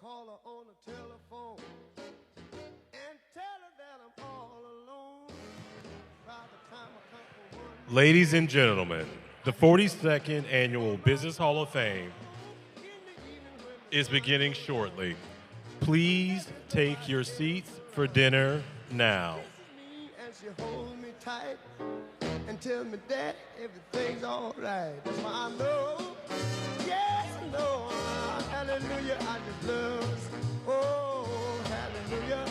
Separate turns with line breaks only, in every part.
call her on the telephone and tell her that I'm all alone. By the time I come for one,
Ladies and gentlemen, the 42nd Annual Business Hall of Fame is beginning shortly. Please take your seats for dinner now.
me and she holds me tight and tells me that everything's all right. That's why I know, yes I know, hallelujah, I just love, oh hallelujah.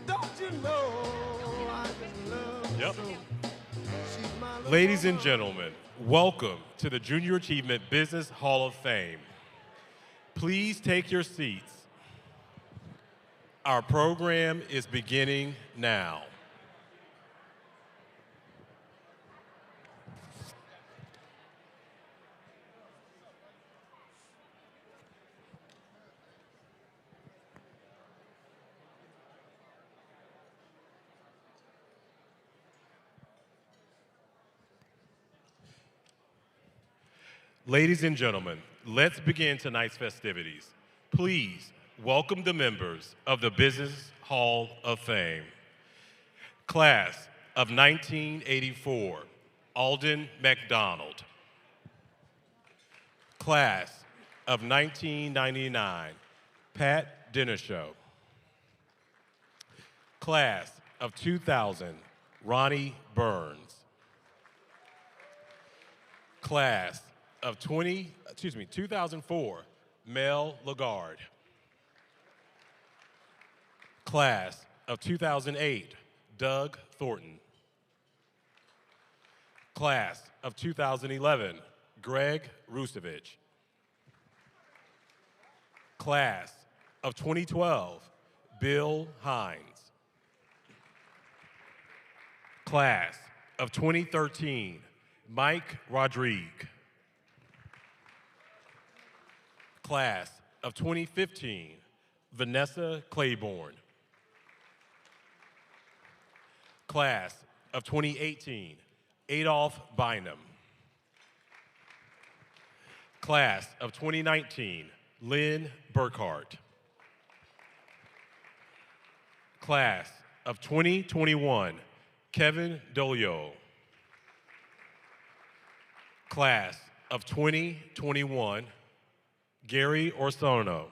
Don't you know, I just love
Yep.
so. She's my little
Ladies and
woman.
gentlemen, welcome to the Junior Achievement Business Hall of Fame. Please take your seats. Our program is beginning now. Ladies and gentlemen, let's begin tonight's festivities. Please welcome the members of the Business Hall of Fame. Class of 1984, Alden McDonald. Class of 1999, Pat Dintershow. Class of 2000, Ronnie Burns. Class of 2004, Mel Lagarde. Class of 2008, Doug Thornton. Class of 2011, Greg Rusevich. Class of 2012, Bill Hines. Class of 2013, Mike Rodrigue. Class of 2015, Vanessa Claiborne. Class of 2018, Adolph Bynum. Class of 2019, Lynn Burkhart. Class of 2021, Kevin Dolio. Class of 2021, Gary Orsono.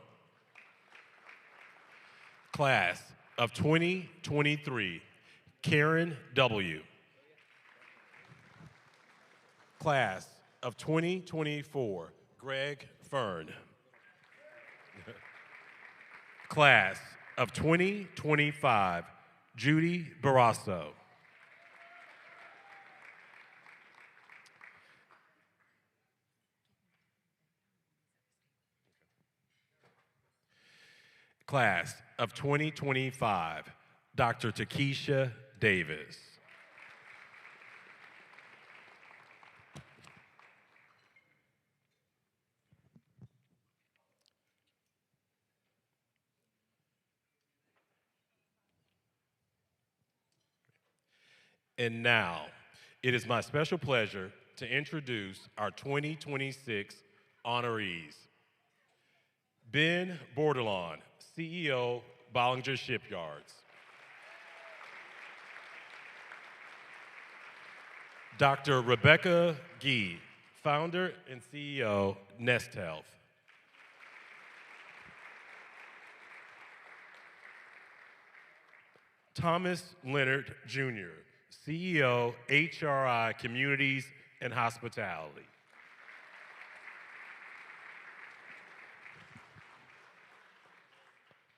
Class of 2023, Karen W. Class of 2024, Greg Fern. Class of 2025, Judy Barrasso. Class of 2025, Dr. Takesha Davis. And now, it is my special pleasure to introduce our 2026 honorees. Ben Bordelon, CEO, Bollinger Shipyards. Dr. Rebecca Gee, founder and CEO, Nest Health. Thomas Leonard Jr., CEO, HRI Communities and Hospitality.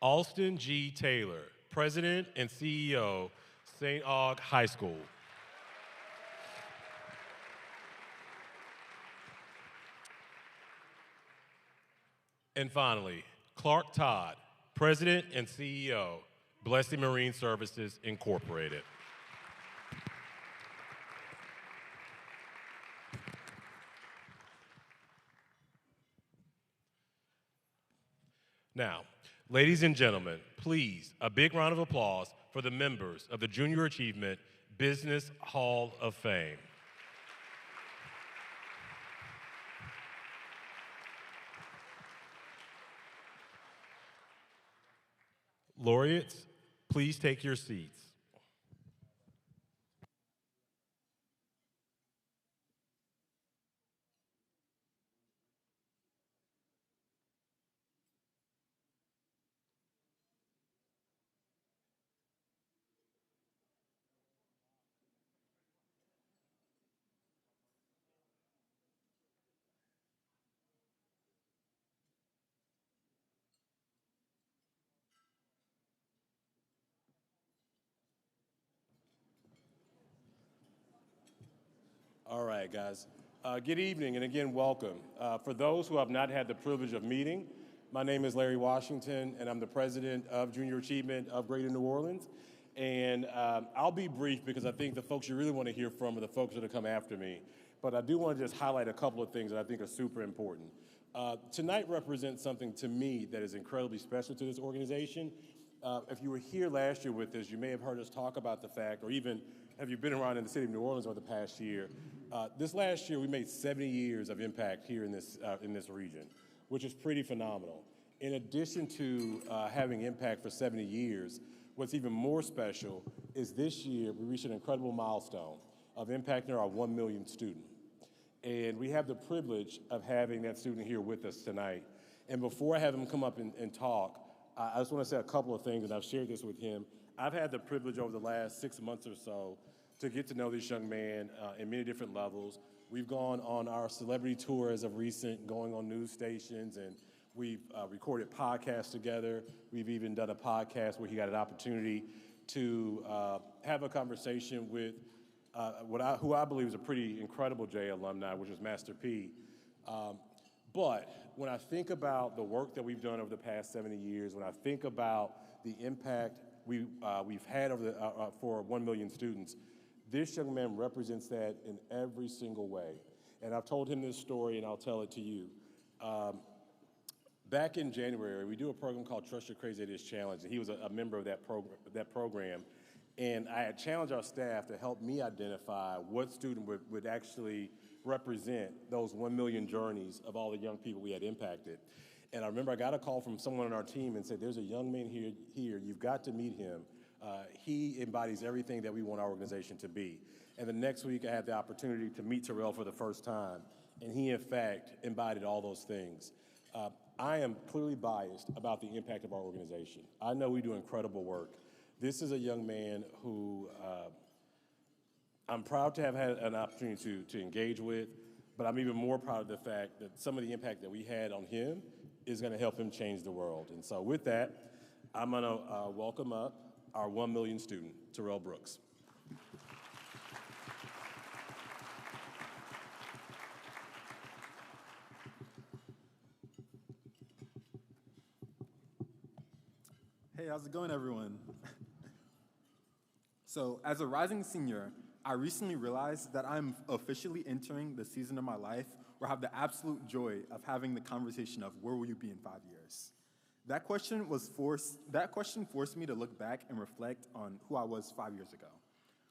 Alston G. Taylor, President and CEO, St. Aug High School. And finally, Clark Todd, President and CEO, Blessing Marine Services, Incorporated. Now, ladies and gentlemen, please, a big round of applause for the members of the Junior Achievement Business Hall of Fame. Laureates, please take your seats. All right, guys. Good evening, and again, welcome. For those who have not had the privilege of meeting, my name is Larry Washington, and I'm the president of Junior Achievement of Greater New Orleans. And I'll be brief because I think the folks you really want to hear from are the folks that are come after me. But I do want to just highlight a couple of things that I think are super important. Tonight represents something to me that is incredibly special to this organization. If you were here last year with us, you may have heard us talk about the fact, or even have you been around in the city of New Orleans over the past year, this last year we made 70 years of impact here in this region, which is pretty phenomenal. In addition to having impact for 70 years, what's even more special is this year we reached an incredible milestone of impacting our 1 millionth student. And we have the privilege of having that student here with us tonight. And before I have him come up and talk, I just want to say a couple of things, and I've shared this with him. I've had the privilege over the last 6 months or so to get to know this young man in many different levels. We've gone on our celebrity tour as of recent, going on news stations, and we've recorded podcasts together. We've even done a podcast where he got an opportunity to have a conversation with who I believe is a pretty incredible J alumni, which is Master P. But when I think about the work that we've done over the past 70 years, when I think about the impact we've had for 1 million students, this young man represents that in every single way. And I've told him this story, and I'll tell it to you. Back in January, we do a program called Trust Your Crazy Ideas Challenge, and he was a member of that program. And I had challenged our staff to help me identify what student would actually represent those 1 million journeys of all the young people we had impacted. And I remember I got a call from someone on our team and said, there's a young man here, you've got to meet him. He embodies everything that we want our organization to be. And the next week I had the opportunity to meet Terrell for the first time, and he in fact embodied all those things. I am clearly biased about the impact of our organization. I know we do incredible work. This is a young man who I'm proud to have had an opportunity to engage with, but I'm even more proud of the fact that some of the impact that we had on him is going to help him change the world. And so with that, I'm going to welcome up our 1 million student, Terrell Brooks.
Hey, how's it going, everyone? So, as a rising senior, I recently realized that I'm officially entering the season of my life where I have the absolute joy of having the conversation of where will you be in 5 years? That question forced me to look back and reflect on who I was 5 years ago.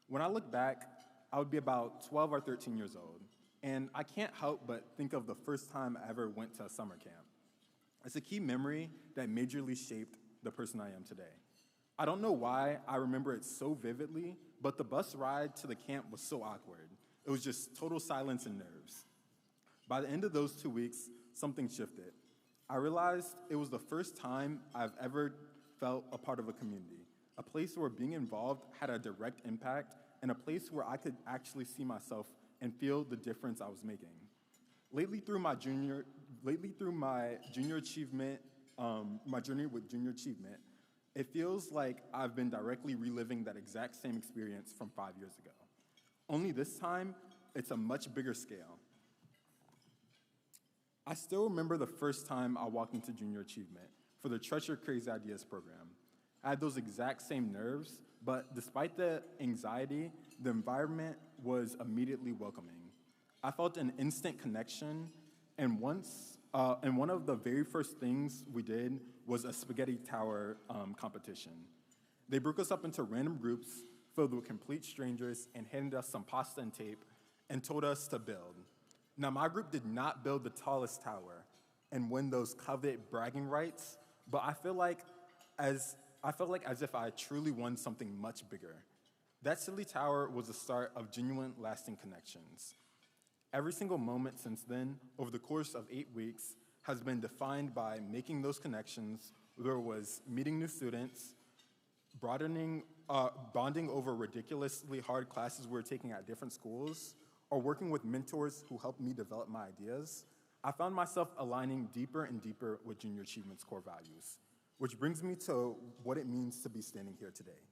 When I look back, I would be about 12 or 13 years old, and I can't help but think of the first time I ever went to a summer camp. It's a key memory that majorly shaped the person I am today. I don't know why I remember it so vividly, but the bus ride to the camp was so awkward. It was just total silence and nerves. By the end of those 2 weeks, something shifted. I realized it was the first time I've ever felt a part of a community, a place where being involved had a direct impact, and a place where I could actually see myself and feel the difference I was making. Lately through my junior achievement, my journey with junior achievement, it feels like I've been directly reliving that exact same experience from 5 years ago. Only this time, it's a much bigger scale. I still remember the first time I walked into junior achievement for the Trust Your Crazy Ideas program. I had those exact same nerves, but despite the anxiety, the environment was immediately welcoming. I felt an instant connection, and one of the very first things we did was a spaghetti tower competition. They broke us up into random groups filled with complete strangers and handed us some pasta and tape and told us to build. Now, my group did not build the tallest tower and win those coveted bragging rights, but I feel like as I felt like as if I truly won something much bigger. That silly tower was the start of genuine, lasting connections. Every single moment since then, over the course of 8 weeks, has been defined by making those connections, whether it was meeting new students, bonding over ridiculously hard classes we were taking at different schools, or working with mentors who helped me develop my ideas. I found myself aligning deeper and deeper with Junior Achievement's core values, which brings me to what it means to be standing here today.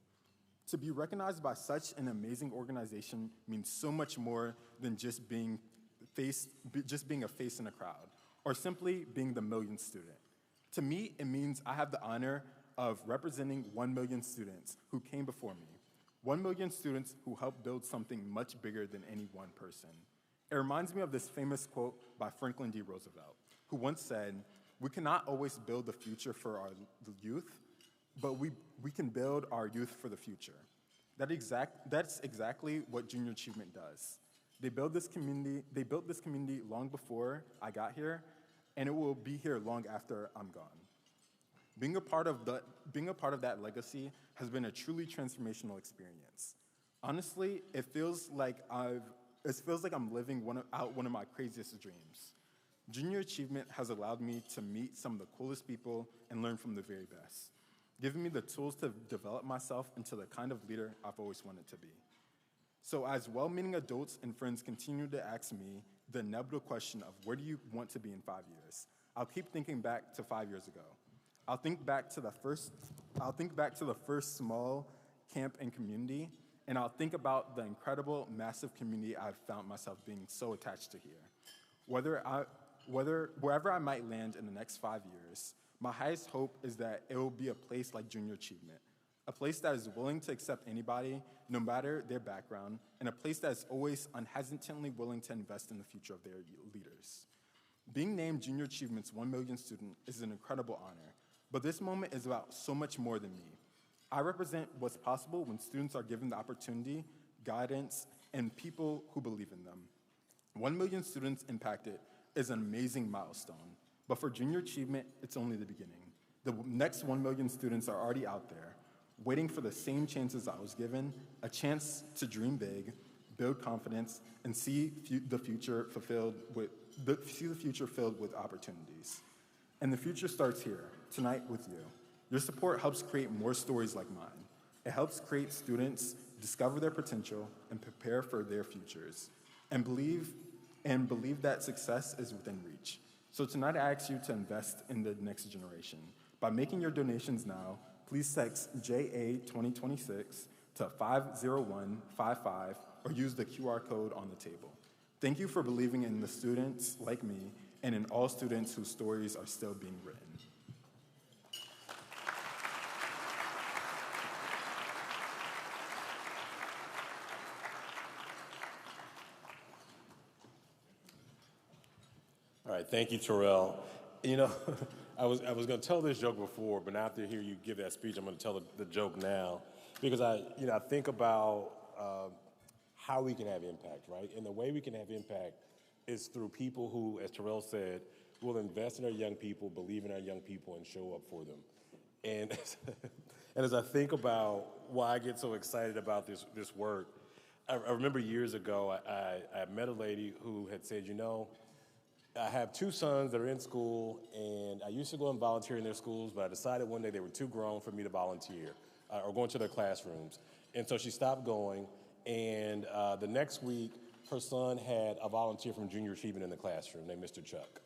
To be recognized by such an amazing organization means so much more than just being a face in a crowd, or simply being the millionth student. To me, it means I have the honor of representing 1 million students who came before me, 1 million students who helped build something much bigger than any one person. It reminds me of this famous quote by Franklin D. Roosevelt, who once said, "We cannot always build the future for our youth, but we can build our youth for the future." That's exactly what Junior Achievement does. They built this community long before I got here, and it will be here long after I'm gone. Being a part of that legacy has been a truly transformational experience. Honestly, it feels like I'm living one of my craziest dreams. Junior Achievement has allowed me to meet some of the coolest people and learn from the very best, giving me the tools to develop myself into the kind of leader I've always wanted to be. So as well-meaning adults and friends continue to ask me the inevitable question of where do you want to be in 5 years, I'll keep thinking back to 5 years ago. I'll think back to the first small camp and community, and I'll think about the incredible, massive community I've found myself being so attached to here. Wherever I might land in the next 5 years, my highest hope is that it will be a place like Junior Achievement, a place that is willing to accept anybody, no matter their background, and a place that is always unhesitantly willing to invest in the future of their leaders. Being named Junior Achievement's 1 million student is an incredible honor, but this moment is about so much more than me. I represent what's possible when students are given the opportunity, guidance, and people who believe in them. 1 million students impacted is an amazing milestone, but for Junior Achievement, it's only the beginning. The next 1 million students are already out there, waiting for the same chances I was given, a chance to dream big, build confidence, and see the future filled with opportunities. And the future starts here, tonight with you. Your support helps create more stories like mine. It helps create students discover their potential and prepare for their futures, and believe that success is within reach. So tonight I ask you to invest in the next generation. By making your donations now, please text JA2026 to 50155 or use the QR code on the table. Thank you for believing in the students like me and in all students whose stories are still being written.
All right, thank you, Terrell. You know, I was going to tell this joke before, but now after hear you give that speech, I'm going to tell the joke now, because I think about how we can have impact, right? And the way we can have impact is through people who, as Terrell said, will invest in our young people, believe in our young people, and show up for them. And and as I think about why I get so excited about this work, I remember years ago I met a lady who had said, I have 2 sons that are in school, and I used to go and volunteer in their schools, but I decided one day they were too grown for me to volunteer or go into their classrooms. And so she stopped going, and the next week, her son had a volunteer from Junior Achievement in the classroom named Mr. Chuck.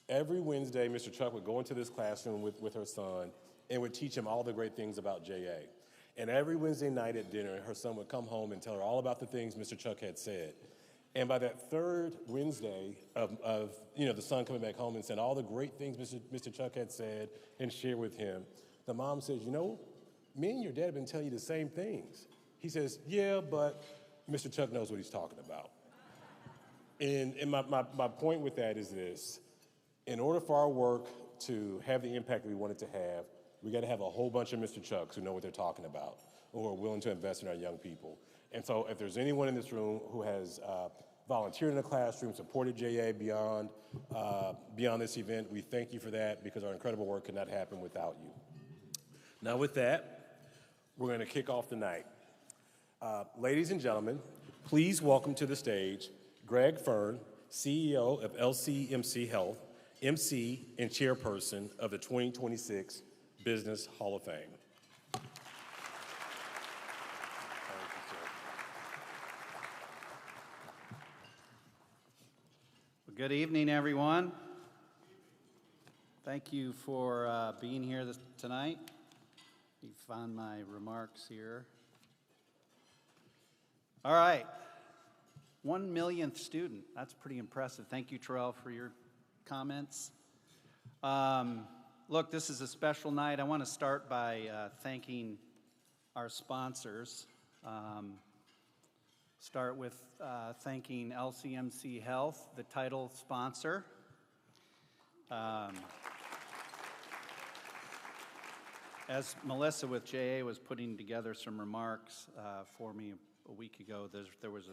Every Wednesday, Mr. Chuck would go into this classroom with her son and would teach him all the great things about JA. And every Wednesday night at dinner, her son would come home and tell her all about the things Mr. Chuck had said. And by that 3rd Wednesday of the son coming back home and saying all the great things Mr. Chuck had said and shared with him, the mom says, me and your dad have been telling you the same things. He says, yeah, but Mr. Chuck knows what he's talking about. And my point with that is this. In order for our work to have the impact we want it to have, we got to have a whole bunch of Mr. Chucks who know what they're talking about, who are willing to invest in our young people. And so if there's anyone in this room who has volunteered in the classroom, supported JA beyond this event, we thank you for that, because our incredible work could not happen without you. Now with that, we're going to kick off the night. Ladies and gentlemen, please welcome to the stage Greg Fern, CEO of LCMC Health, MC and chairperson of the 2026 Business Hall of Fame. Thank you, sir.
Well, good evening, everyone. Thank you for being here tonight. You found my remarks here. All right. 1 millionth student. That's pretty impressive. Thank you, Terrell, for your comments. Look, this is a special night. I want to start by thanking our sponsors. Start with thanking LCMC Health, the title sponsor. As Melissa with JA was putting together some remarks for me a week ago, there was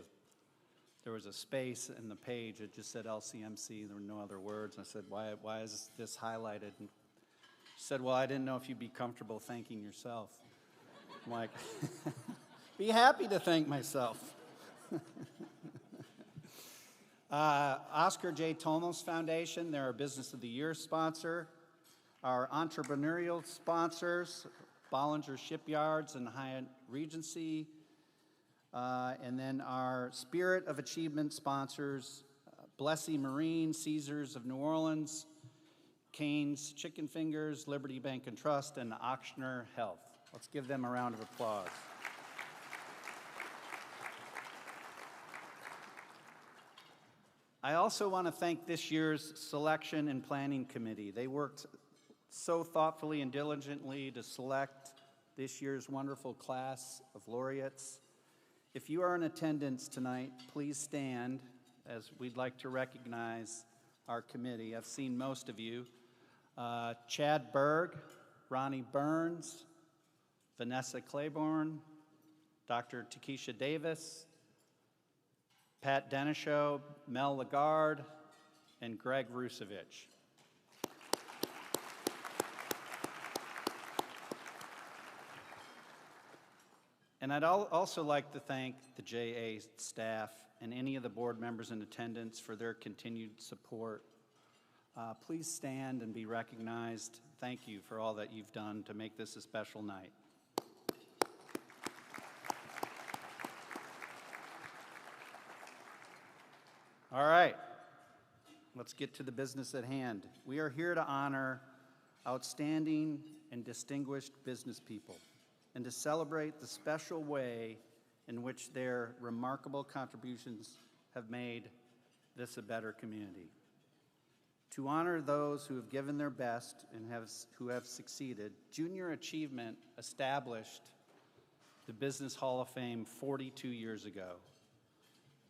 a space in the page. It just said LCMC. There were no other words. And I said, why is this highlighted? And she said, well, I didn't know if you'd be comfortable thanking yourself. I'm like, be happy to thank myself. Oscar J. Tomos Foundation, they're our Business of the Year sponsor. Our entrepreneurial sponsors, Bollinger Shipyards and Hyatt Regency. And then our Spirit of Achievement sponsors, Blessy Marine, Caesars of New Orleans, Cane's Chicken Fingers, Liberty Bank and Trust, and Ochsner Health. Let's give them a round of applause. I also want to thank this year's Selection and Planning Committee. They worked so thoughtfully and diligently to select this year's wonderful class of laureates. If you are in attendance tonight, please stand as we'd like to recognize our committee. I've seen most of you. Chad Berg, Ronnie Burns, Vanessa Claiborne, Dr. Takesha Davis, Pat Denishow, Mel Lagarde, and Greg Rusevich. And I'd also like to thank the JA staff and any of the board members in attendance for their continued support. Please stand and be recognized. Thank you for all that you've done to make this a special night. All right, let's get to the business at hand. We are here to honor outstanding and distinguished business people and to celebrate the special way in which their remarkable contributions have made this a better community. To honor those who have given their best and who have succeeded, Junior Achievement established the Business Hall of Fame 42 years ago.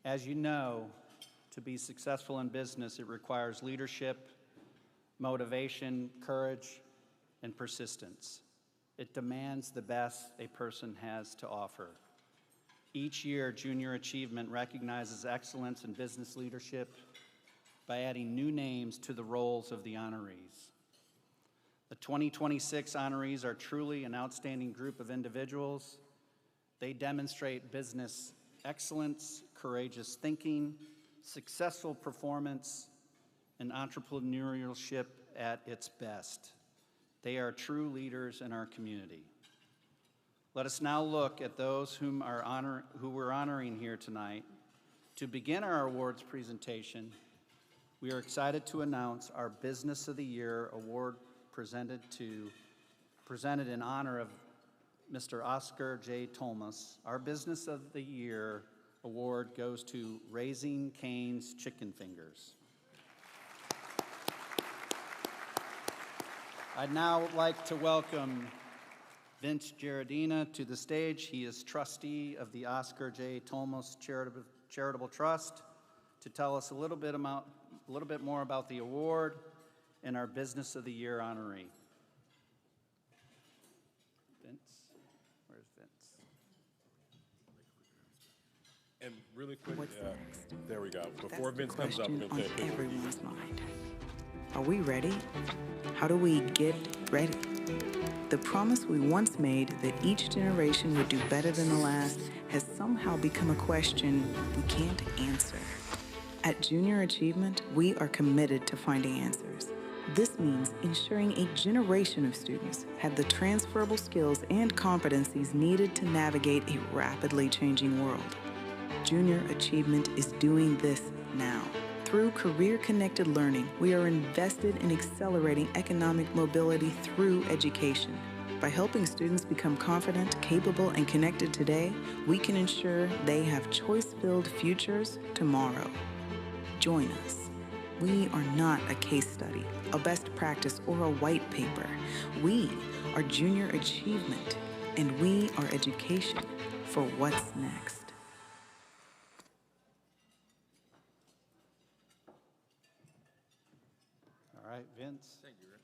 As you know, to be successful in business, it requires leadership, motivation, courage, and persistence. It demands the best a person has to offer. Each year, Junior Achievement recognizes excellence in business leadership by adding new names to the roles of the honorees. The 2026 honorees are truly an outstanding group of individuals. They demonstrate business excellence, courageous thinking, successful performance, and entrepreneurship at its best. They are true leaders in our community. Let us now look at those who we're honoring here tonight. To begin our awards presentation, we are excited to announce our Business of the Year award presented in honor of Mr. Oscar J. Tomos. Our Business of the Year award goes to Raising Cane's Chicken Fingers. I'd now like to welcome Vince Giardina to the stage. He is trustee of the Oscar J. Tomos Charitable Trust to tell us a little bit more about the award and our Business of the Year honoree. Vince, where's Vince?
And really quick, there we go. Before Vince comes up, we're going to say
everyone's mind. Are we ready? How do we get ready? The promise we once made that each generation would do better than the last has somehow become a question we can't answer. At Junior Achievement, we are committed to finding answers. This means ensuring a generation of students have the transferable skills and competencies needed to navigate a rapidly changing world. Junior Achievement is doing this now. Through career-connected learning, we are invested in accelerating economic mobility through education. By helping students become confident, capable, and connected today, we can ensure they have choice-filled futures tomorrow. Join us. We are not a case study, a best practice, or a white paper. We are Junior Achievement, and we are education for what's next.
All right, Vince.
Thank you, Rick.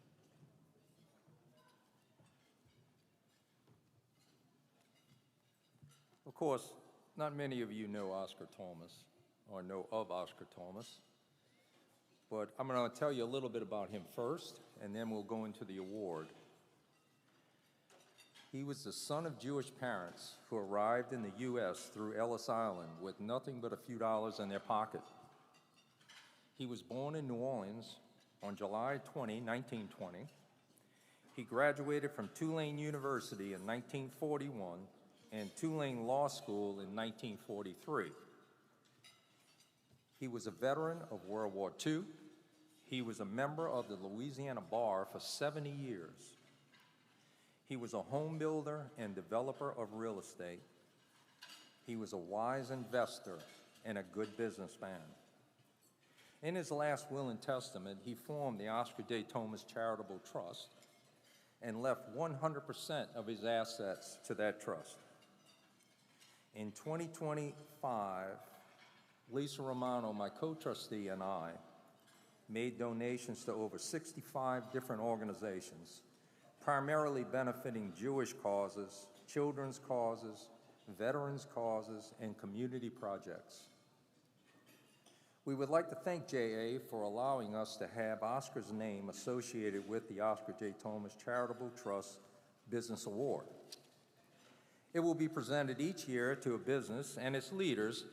Of course, not many of you know Oscar Thomas or know of Oscar Thomas, but I'm going to tell you a little bit about him first, and then we'll go into the award. He was the son of Jewish parents who arrived in the U.S. through Ellis Island with nothing but a few dollars in their pocket. He was born in New Orleans on July 20, 1920. He graduated from Tulane University in 1941 and Tulane Law School in 1943. He was a veteran of World War II. He was a member of the Louisiana Bar for 70 years. He was a home builder and developer of real estate. He was a wise investor and a good businessman. In his last will and testament, he formed the Oscar J. Thomas Charitable Trust and left 100% of his assets to that trust. In 2025, Lisa Romano, my co-trustee, and I made donations to over 65 different organizations, primarily benefiting Jewish causes, children's causes, veterans' causes, and community projects. We would like to thank JA for allowing us to have Oscar's name associated with the Oscar J. Thomas Charitable Trust Business Award. It will be presented each year to a business and its leaders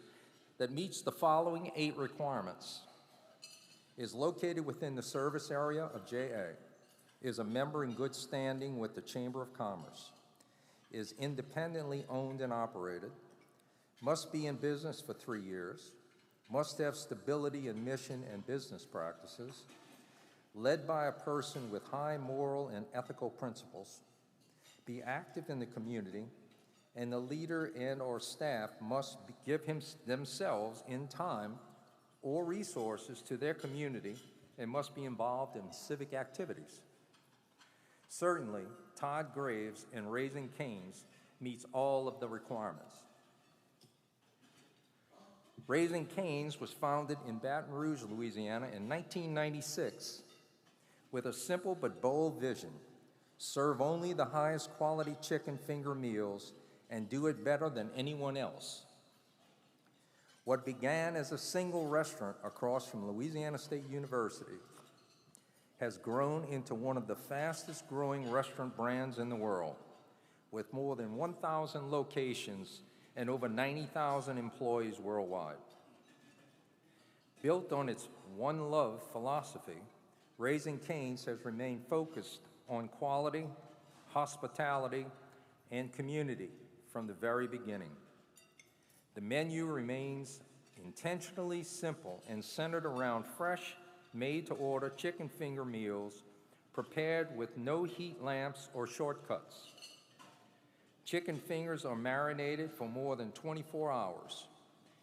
that meets the following 8 requirements: is located within the service area of JA, is a member in good standing with the Chamber of Commerce, is independently owned and operated, must be in business for 3 years, must have stability in mission and business practices, led by a person with high moral and ethical principles, be active in the community, and the leader and or staff must give themselves in time or resources to their community and must be involved in civic activities. Certainly, Todd Graves and Raising Cane's meets all of the requirements. Raising Cane's was founded in Baton Rouge, Louisiana in 1996 with a simple but bold vision: serve only the highest quality chicken finger meals and do it better than anyone else. What began as a single restaurant across from Louisiana State University has grown into one of the fastest growing restaurant brands in the world, with more than 1,000 locations and over 90,000 employees worldwide. Built on its One Love philosophy, Raising Cane's has remained focused on quality, hospitality, and community from the very beginning. The menu remains intentionally simple and centered around fresh, made-to-order chicken finger meals prepared with no heat lamps or shortcuts. Chicken fingers are marinated for more than 24 hours.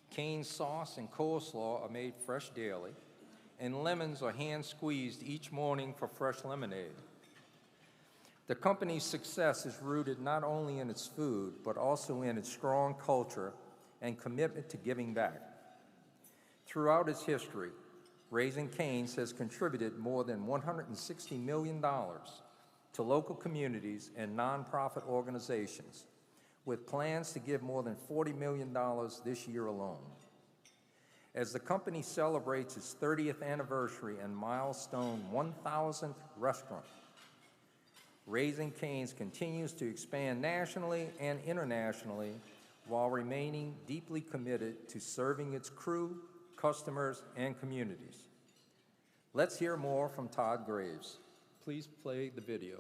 Cane's sauce and coleslaw are made fresh daily, and lemons are hand-squeezed each morning for fresh lemonade. The company's success is rooted not only in its food, but also in its strong culture and commitment to giving back. Throughout its history, Raising Cane's has contributed more than $160 million to local communities and nonprofit organizations, with plans to give more than $40 million this year alone. As the company celebrates its 30th anniversary and milestone 1,000th restaurant, Raising Cane's continues to expand nationally and internationally while remaining deeply committed to serving its crew, customers, and communities. Let's hear more from Todd Graves. Please play the video.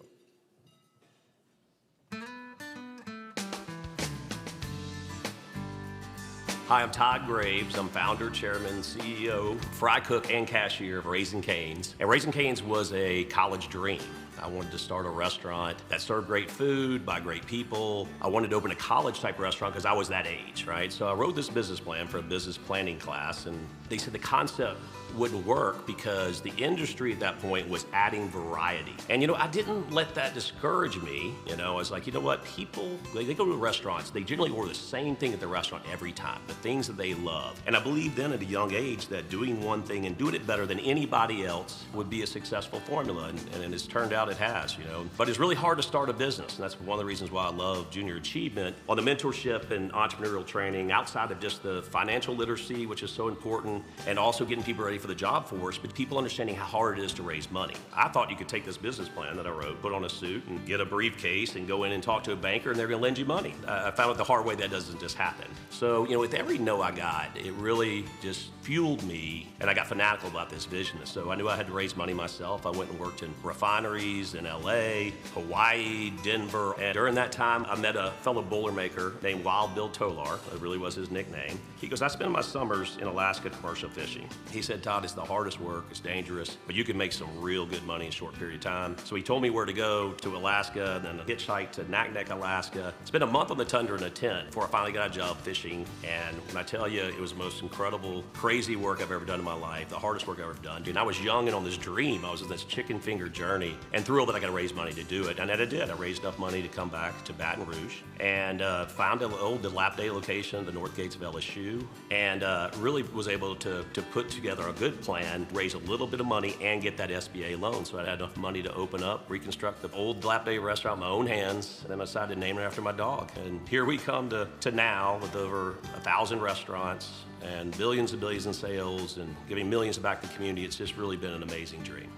Hi, I'm Todd Graves. I'm founder, chairman, CEO, fry cook, and cashier of Raising Cane's. And Raising Cane's was a college dream. I wanted to start a restaurant that served great food by great people. I wanted to open a college-type restaurant because I was that age, right? So I wrote this business plan for a business planning class, and they said the concept wouldn't work because the industry at that point was adding variety. And I didn't let that discourage me. I was like, you know what, people, they go to restaurants, they generally order the same thing at the restaurant every time, the things that they love. And I believed then at a young age that doing one thing and doing it better than anybody else would be a successful formula, and it's turned out it has, But it's really hard to start a business, and that's one of the reasons why I love Junior Achievement. On the mentorship and entrepreneurial training, outside of just the financial literacy, which is so important, and also getting people ready for the job force, but people understanding how hard it is to raise money. I thought you could take this business plan that I wrote, put on a suit, and get a briefcase, and go in and talk to a banker, and they're going to lend you money. I found out the hard way that doesn't just happen. So, with every no I got, it really just fueled me, and I got fanatical about this vision. So I knew I had to raise money myself. I went and worked in refineries in LA, Hawaii, Denver, and during that time, I met a fellow Boilermaker named Wild Bill Tolar. That really was his nickname. He goes, I spend my summers in Alaska commercial fishing. He said, Todd, it's the hardest work, it's dangerous, but you can make some real good money in a short period of time. So he told me where to go to Alaska, then a hitchhike to Naknek, Alaska. Spent a month on the tundra in a tent before I finally got a job fishing. And when I tell you, it was the most incredible, crazy work I've ever done in my life, the hardest work I've ever done. And I was young and on this dream. I was on this chicken finger journey and thrilled that I got to raise money to do it. And that I did. I raised enough money to come back to Baton Rouge and found an old dilapidated location, the North Gates of LSU, and really was able to put together a good plan, raise a little bit of money, and get that SBA loan. So I had enough money to open up, reconstruct the old dilapidated restaurant in my own hands, and then I decided to name it after my dog. And here we come to now with over 1,000 restaurants and billions and billions in sales and giving millions back to the community. It's just really been an amazing dream.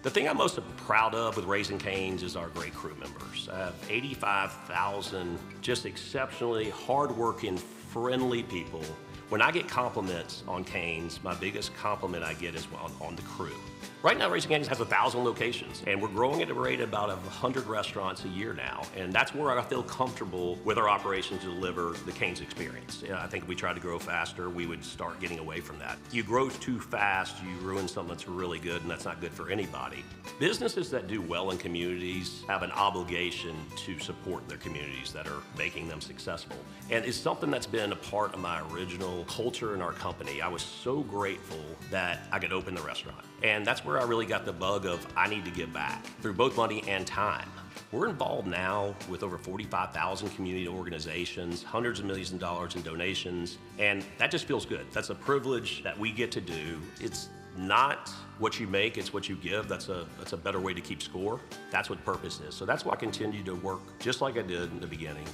The thing I'm most proud of with Raising Cane's is our great crew members. I have 85,000 just exceptionally hardworking, friendly people. When I get compliments on Cane's, my biggest compliment I get is on the crew. Right now, Raising Cane's has 1,000 locations, and we're growing at a rate of about 100 restaurants a year now, and that's where I feel comfortable with our operations to deliver the Cane's experience. I think if we tried to grow faster, we would start getting away from that. You grow too fast, you ruin something that's really good, and that's not good for anybody. Businesses that do well in communities have an obligation to support their communities that are making them successful, and it's something that's been a part of my original culture in our company. I was so grateful that I could open the restaurant. And that's where I really got the bug of I need to give back through both money and time. We're involved now with over 45,000 community organizations, hundreds of millions of dollars in donations, and that just feels good. That's a privilege that we get to do. It's not what you make, it's what you give. That's a better way to keep score. That's what purpose is. So that's why I continue to work just like I did in the beginning.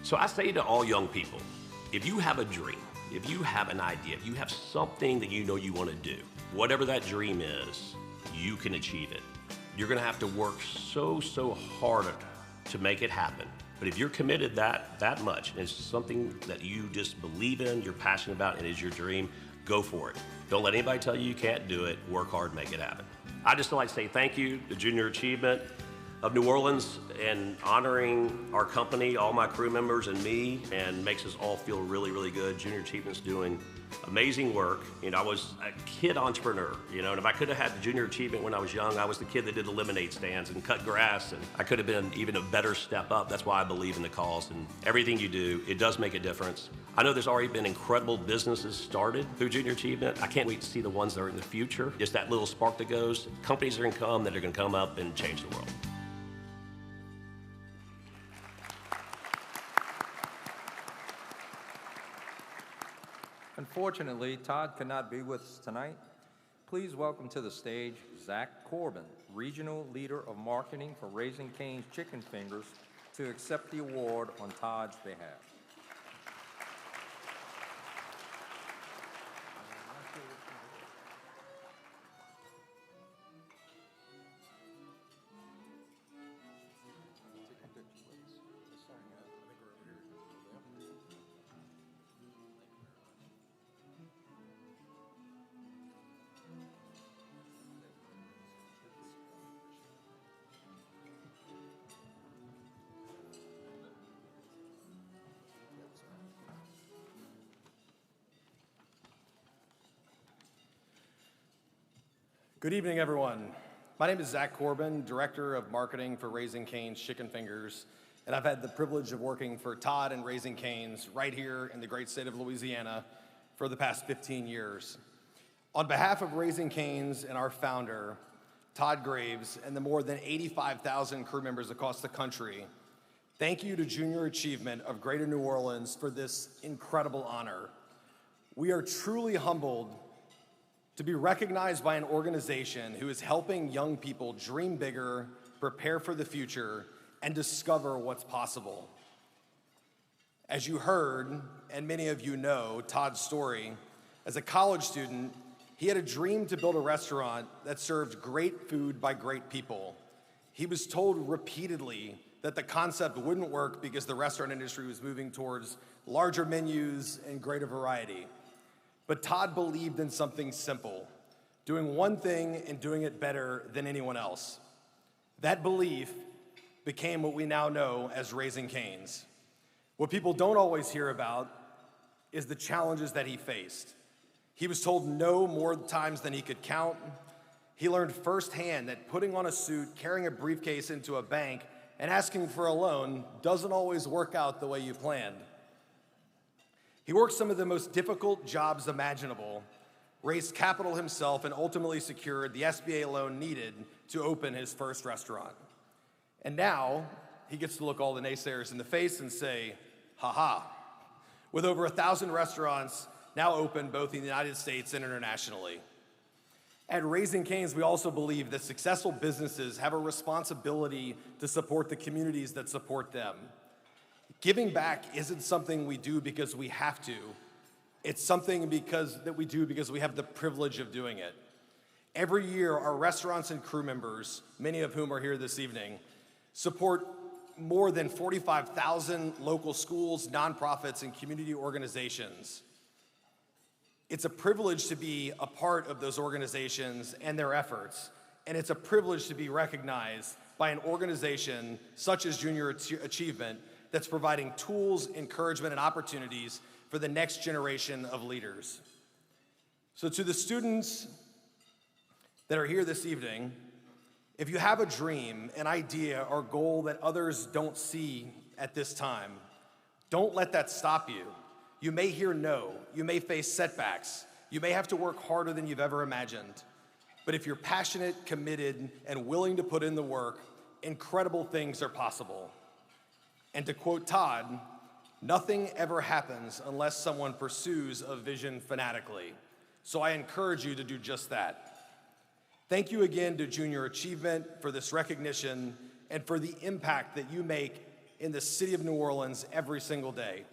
So I say to all young people, if you have a dream, if you have an idea, if you have something that you know you want to do, whatever that dream is, you can achieve it. You're gonna have to work so hard to make it happen. But if you're committed that much, and it's something that you just believe in, you're passionate about, and is your dream, go for it. Don't let anybody tell you can't do it. Work hard, make it happen. I just like to say thank you to Junior Achievement of New Orleans and honoring our company, all my crew members and me, and makes us all feel really good. Junior Achievement's doing amazing work. I was a kid entrepreneur, and if I could have had the Junior Achievement when I was young, I was the kid that did the lemonade stands and cut grass, and I could have been even a better step up. That's why I believe in the cause, and everything you do, it does make a difference. I know there's already been incredible businesses started through Junior Achievement. I can't wait to see the ones that are in the future. Just that little spark that goes. Companies are gonna come that are gonna come up and change the world.
Unfortunately, Todd could not be with us tonight. Please welcome to the stage Zach Corbin, Regional Leader of Marketing for Raising Cane's Chicken Fingers, to accept the award on Todd's behalf.
Good evening, everyone. My name is Zach Corbin, Director of Marketing for Raising Cane's Chicken Fingers, and I've had the privilege of working for Todd and Raising Cane's right here in the great state of Louisiana for the past 15 years. On behalf of Raising Cane's and our founder, Todd Graves, and the more than 85,000 crew members across the country, thank you to Junior Achievement of Greater New Orleans for this incredible honor. We are truly humbled to be recognized by an organization who is helping young people dream bigger, prepare for the future, and discover what's possible. As you heard, and many of you know Todd's story, as a college student, he had a dream to build a restaurant that served great food by great people. He was told repeatedly that the concept wouldn't work because the restaurant industry was moving towards larger menus and greater variety. But Todd believed in something simple, doing one thing and doing it better than anyone else. That belief became what we now know as Raising Cane's. What people don't always hear about is the challenges that he faced. He was told no more times than he could count. He learned firsthand that putting on a suit, carrying a briefcase into a bank, and asking for a loan doesn't always work out the way you planned. He worked some of the most difficult jobs imaginable, raised capital himself, and ultimately secured the SBA loan needed to open his first restaurant. And now, he gets to look all the naysayers in the face and say, ha-ha. With over 1,000 restaurants now open both in the United States and internationally. At Raising Cane's, we also believe that successful businesses have a responsibility to support the communities that support them. Giving back isn't something we do because we have to. It's something that we do because we have the privilege of doing it. Every year, our restaurants and crew members, many of whom are here this evening, support more than 45,000 local schools, nonprofits, and community organizations. It's a privilege to be a part of those organizations and their efforts, and it's a privilege to be recognized by an organization such as Junior Achievement that's providing tools, encouragement, and opportunities for the next generation of leaders. So to the students that are here this evening, if you have a dream, an idea, or goal that others don't see at this time, don't let that stop you. You may hear no, you may face setbacks, you may have to work harder than you've ever imagined. But if you're passionate, committed, and willing to put in the work, incredible things are possible. And to quote Todd, nothing ever happens unless someone pursues a vision fanatically. So I encourage you to do just that. Thank you again to Junior Achievement for this recognition and for the impact that you make in the city of New Orleans every single day.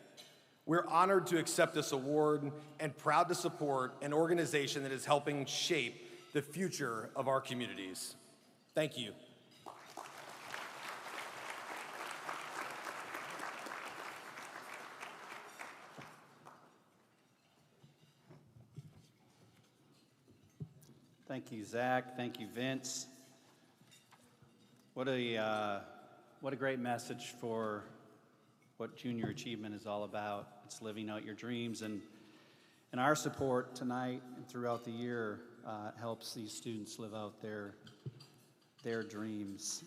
We're honored to accept this award and proud to support an organization that is helping shape the future of our communities. Thank you.
Thank you, Zach. Thank you, Vince. What a great message for what Junior Achievement is all about. It's living out your dreams, and our support tonight and throughout the year helps these students live out their dreams.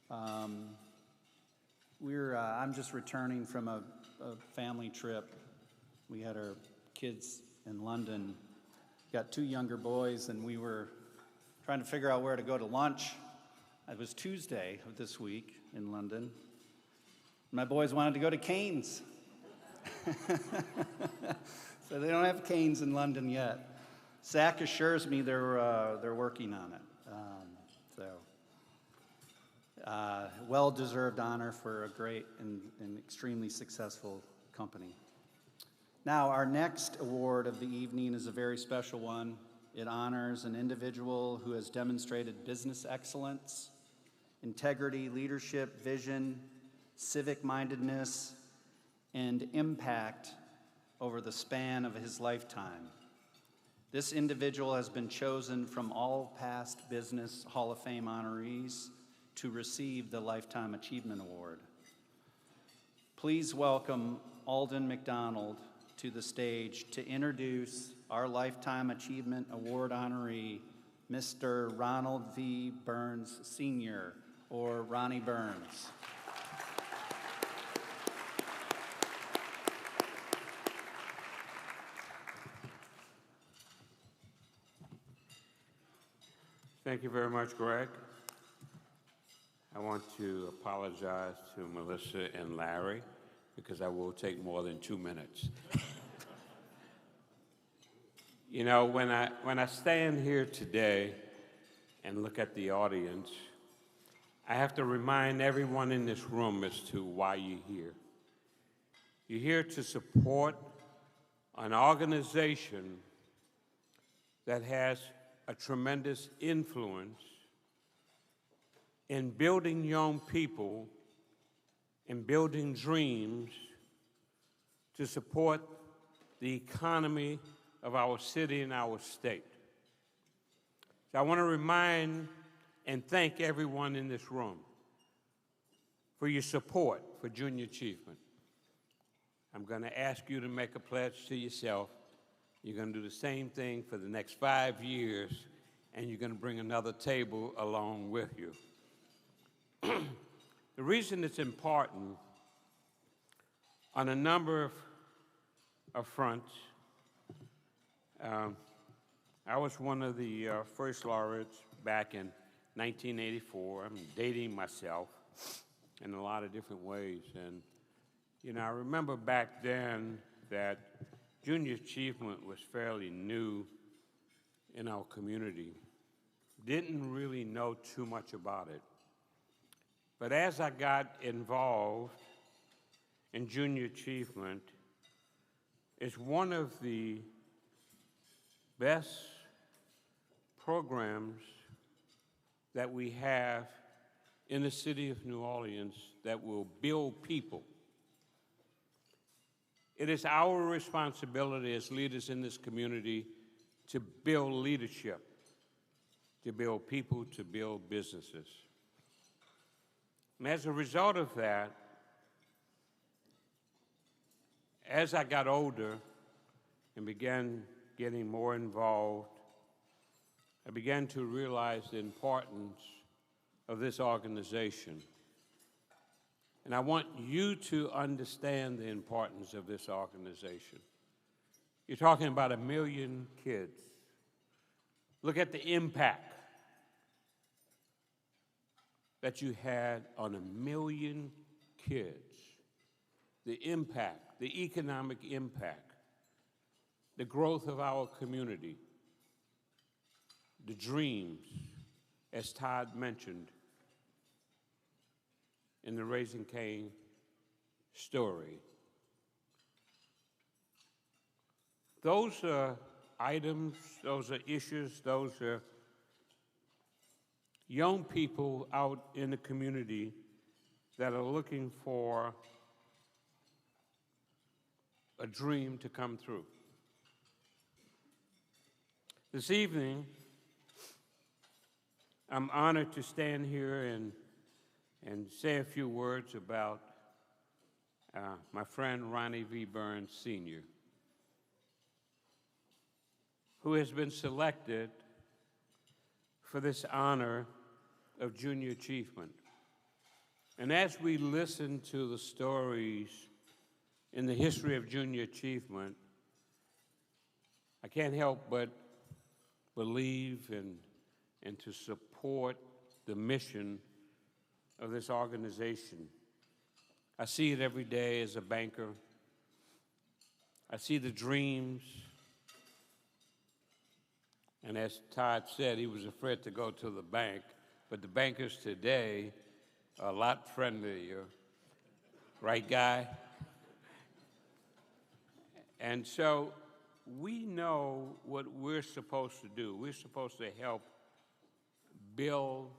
I'm just returning from a family trip. We had our kids in London. Got 2 younger boys, and we were trying to figure out where to go to lunch. It was Tuesday of this week in London. My boys wanted to go to Cane's. So they don't have Cane's in London yet. Zach assures me they're working on it. Well-deserved honor for a great and extremely successful company. Now, our next award of the evening is a very special one. It honors an individual who has demonstrated business excellence, integrity, leadership, vision, civic-mindedness, and impact over the span of his lifetime. This individual has been chosen from all past Business Hall of Fame honorees to receive the Lifetime Achievement Award. Please welcome Alden McDonald to the stage to introduce our Lifetime Achievement Award honoree, Mr. Ronald V. Burns Sr., or Ronnie Burns.
Thank you very much, Greg. I want to apologize to Melissa and Larry because I will take more than 2 minutes. You know, when I stand here today and look at the audience, I have to remind everyone in this room as to why you're here. You're here to support an organization that has a tremendous influence in building young people and building dreams to support the economy of our city and our state. So I want to remind and thank everyone in this room for your support for Junior Achievement. I'm going to ask you to make a pledge to yourself. You're going to do the same thing for the next 5 years, and you're going to bring another table along with you. The reason it's important on a number of fronts, I was one of the first laureates back in 1984. I'm dating myself in a lot of different ways. And, you know, I remember back then that Junior Achievement was fairly new in our community. Didn't really know too much about it. But as I got involved in Junior Achievement, it's one of the best programs that we have in the city of New Orleans that will build people. It is our responsibility as leaders in this community to build leadership, to build people, to build businesses. And as a result of that, as I got older and began getting more involved, I began to realize the importance of this organization. And I want you to understand the importance of this organization. You're talking about 1 million kids. Look at the impact that you had on 1 million kids. The impact, the economic impact, the growth of our community, the dreams, as Todd mentioned in the Raising Cane story. Those are items, those are issues, those are young people out in the community that are looking for a dream to come through. This evening, I'm honored to stand here and say a few words about my friend Ronnie V. Burns Sr., who has been selected for this honor of Junior Achievement. And as we listen to the stories in the history of Junior Achievement, I can't help but believe and to support the mission of this organization. I see it every day as a banker. I see the dreams. And as Todd said, he was afraid to go to the bank, but the bankers today are a lot friendlier. Right, Guy? And so we know what we're supposed to do. We're supposed to help build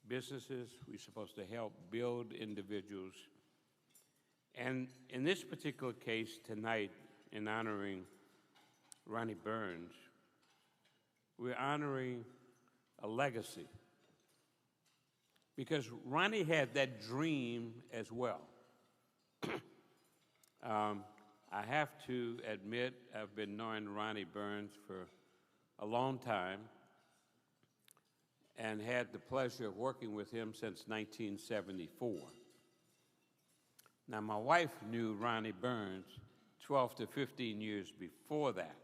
businesses. We're supposed to help build individuals. And in this particular case tonight, in honoring Ronnie Burns, we're honoring a legacy. Because Ronnie had that dream as well. I have to admit, I've been knowing Ronnie Burns for a long time and had the pleasure of working with him since 1974. Now, my wife knew Ronnie Burns 12 to 15 years before that.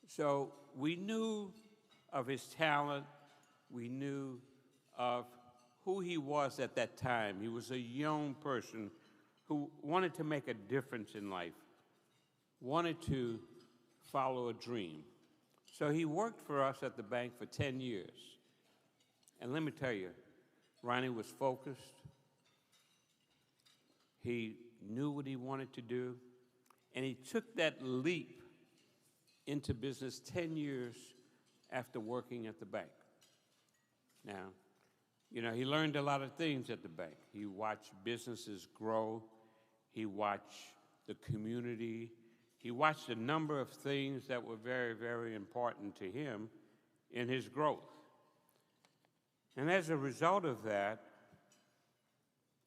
So we knew of his talent. We knew of who he was at that time. He was a young person who wanted to make a difference in life, wanted to follow a dream. So he worked for us at the bank for 10 years. And let me tell you, Ronnie was focused. He knew what he wanted to do, and he took that leap into business 10 years after working at the bank. Now, you know, he learned a lot of things at the bank. He watched businesses grow. He watched the community. He watched a number of things that were very, very important to him in his growth. And as a result of that,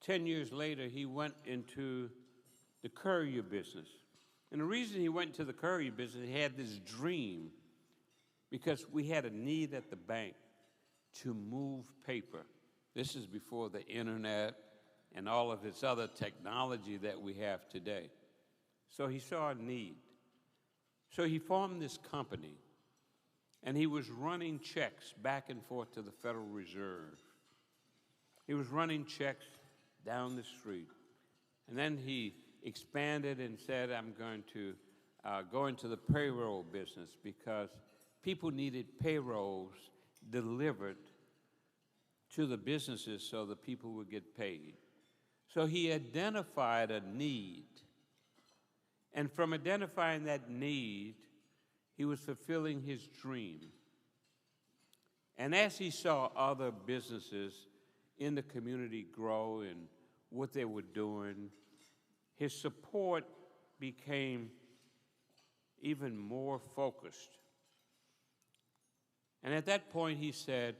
10 years later, he went into the courier business. And the reason he went into the courier business, he had this dream because we had a need at the bank to move paper. This is before the internet and all of this other technology that we have today. So he saw a need. So he formed this company, and he was running checks back and forth to the Federal Reserve. He was running checks down the street. And then he expanded and said, I'm going to go into the payroll business because people needed payrolls delivered to the businesses so the people would get paid. So he identified a need. And from identifying that need, he was fulfilling his dream. And as he saw other businesses in the community grow and what they were doing, his support became even more focused. And at that point, he said,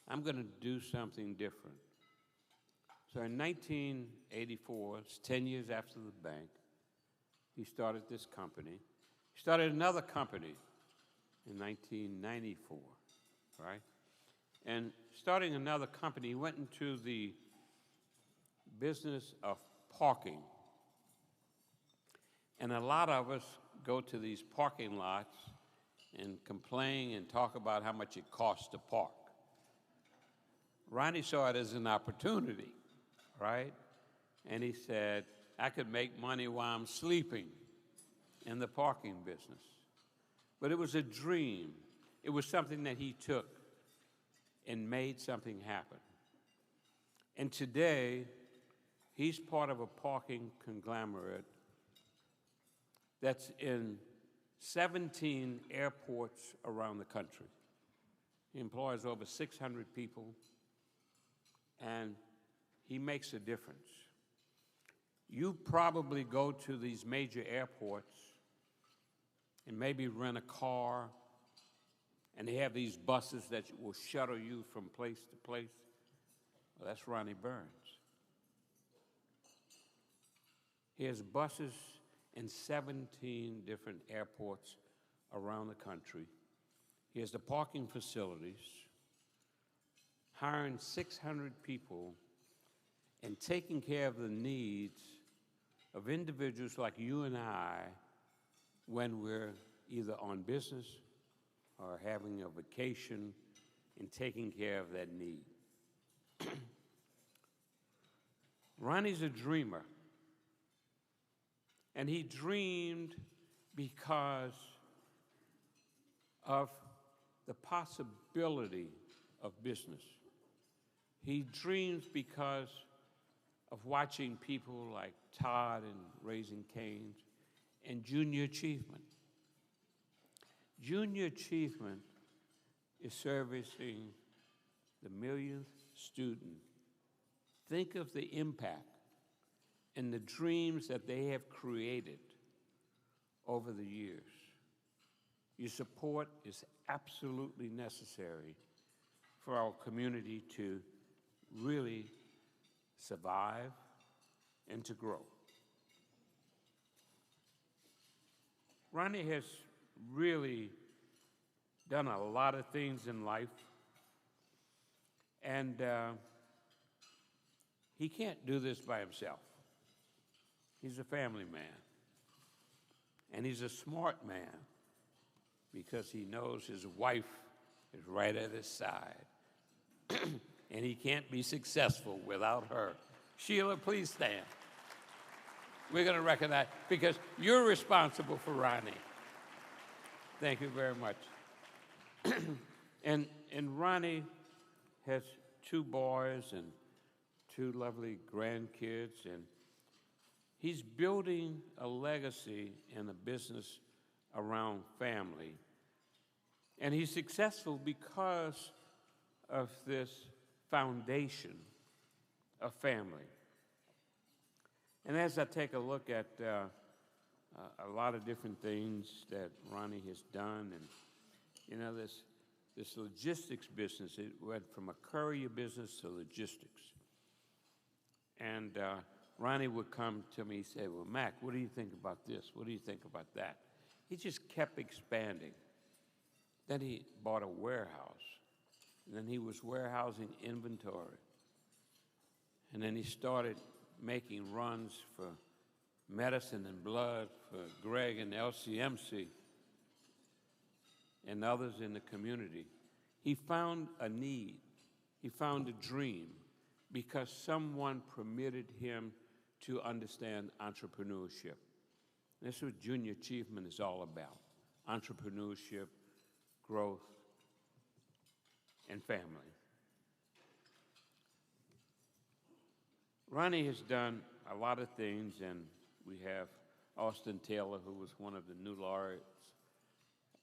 I'm going to do something different. So in 1984, it's 10 years after the bank, he started this company. He started another company in 1994, right? And starting another company, he went into the business of parking. And a lot of us go to these parking lots and complain and talk about how much it costs to park. Ronnie saw it as an opportunity, right? And he said, I could make money while I'm sleeping in the parking business. But it was a dream. It was something that he took and made something happen. And today, he's part of a parking conglomerate that's in 17 airports around the country. He employs over 600 people, and he makes a difference. You probably go to these major airports and maybe rent a car, and they have these buses that will shuttle you from place to place. Well, that's Ronnie Burns. He has buses in 17 different airports around the country. He has the parking facilities, hiring 600 people and taking care of the needs of individuals like you and I when we're either on business or having a vacation and taking care of that need. Ronnie's a dreamer. And he dreamed because of the possibility of business. He dreams because of watching people like Todd and Raising Cane's and Junior Achievement. Junior Achievement is servicing the millionth student. Think of the impact and the dreams that they have created over the years. Your support is absolutely necessary for our community to really survive and to grow. Ronnie has really done a lot of things in life. And he can't do this by himself. He's a family man. And he's a smart man because he knows his wife is right at his side. And he can't be successful without her. Sheila, please stand. We're going to recognize, because you're responsible for Ronnie. Thank you very much. And Ronnie has 2 boys and 2 lovely grandkids, and he's building a legacy and a business around family. And he's successful because of this foundation of family. And as I take a look at a lot of different things that Ronnie has done, and you know, this logistics business, it went from a courier business to logistics. And Ronnie would come to me and say, well, Mac, what do you think about this? What do you think about that? He just kept expanding. Then he bought a warehouse. And then he was warehousing inventory. And then he started making runs for medicine and blood for Greg and LCMC and others in the community. He found a need. He found a dream because someone permitted him to understand entrepreneurship. And this is what Junior Achievement is all about: entrepreneurship, growth, and family. Ronnie has done a lot of things, and we have Austin Taylor, who was one of the new laureates,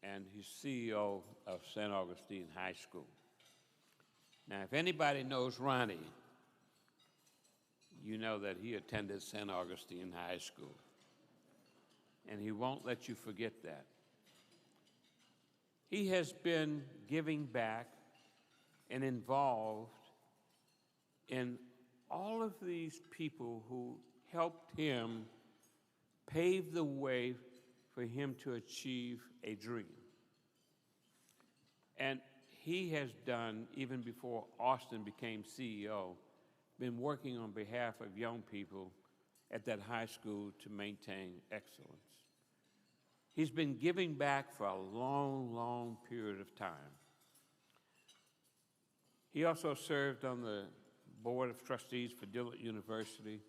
and he's CEO of St. Augustine High School. Now, if anybody knows Ronnie, you know that he attended St. Augustine High School, and he won't let you forget that. He has been giving back and involved in all of these people who helped him pave the way for him to achieve a dream. And he has done, even before Austin became CEO, been working on behalf of young people at that high school to maintain excellence. He's been giving back for a long, long period of time. He also served on the Board of Trustees for Dillard University.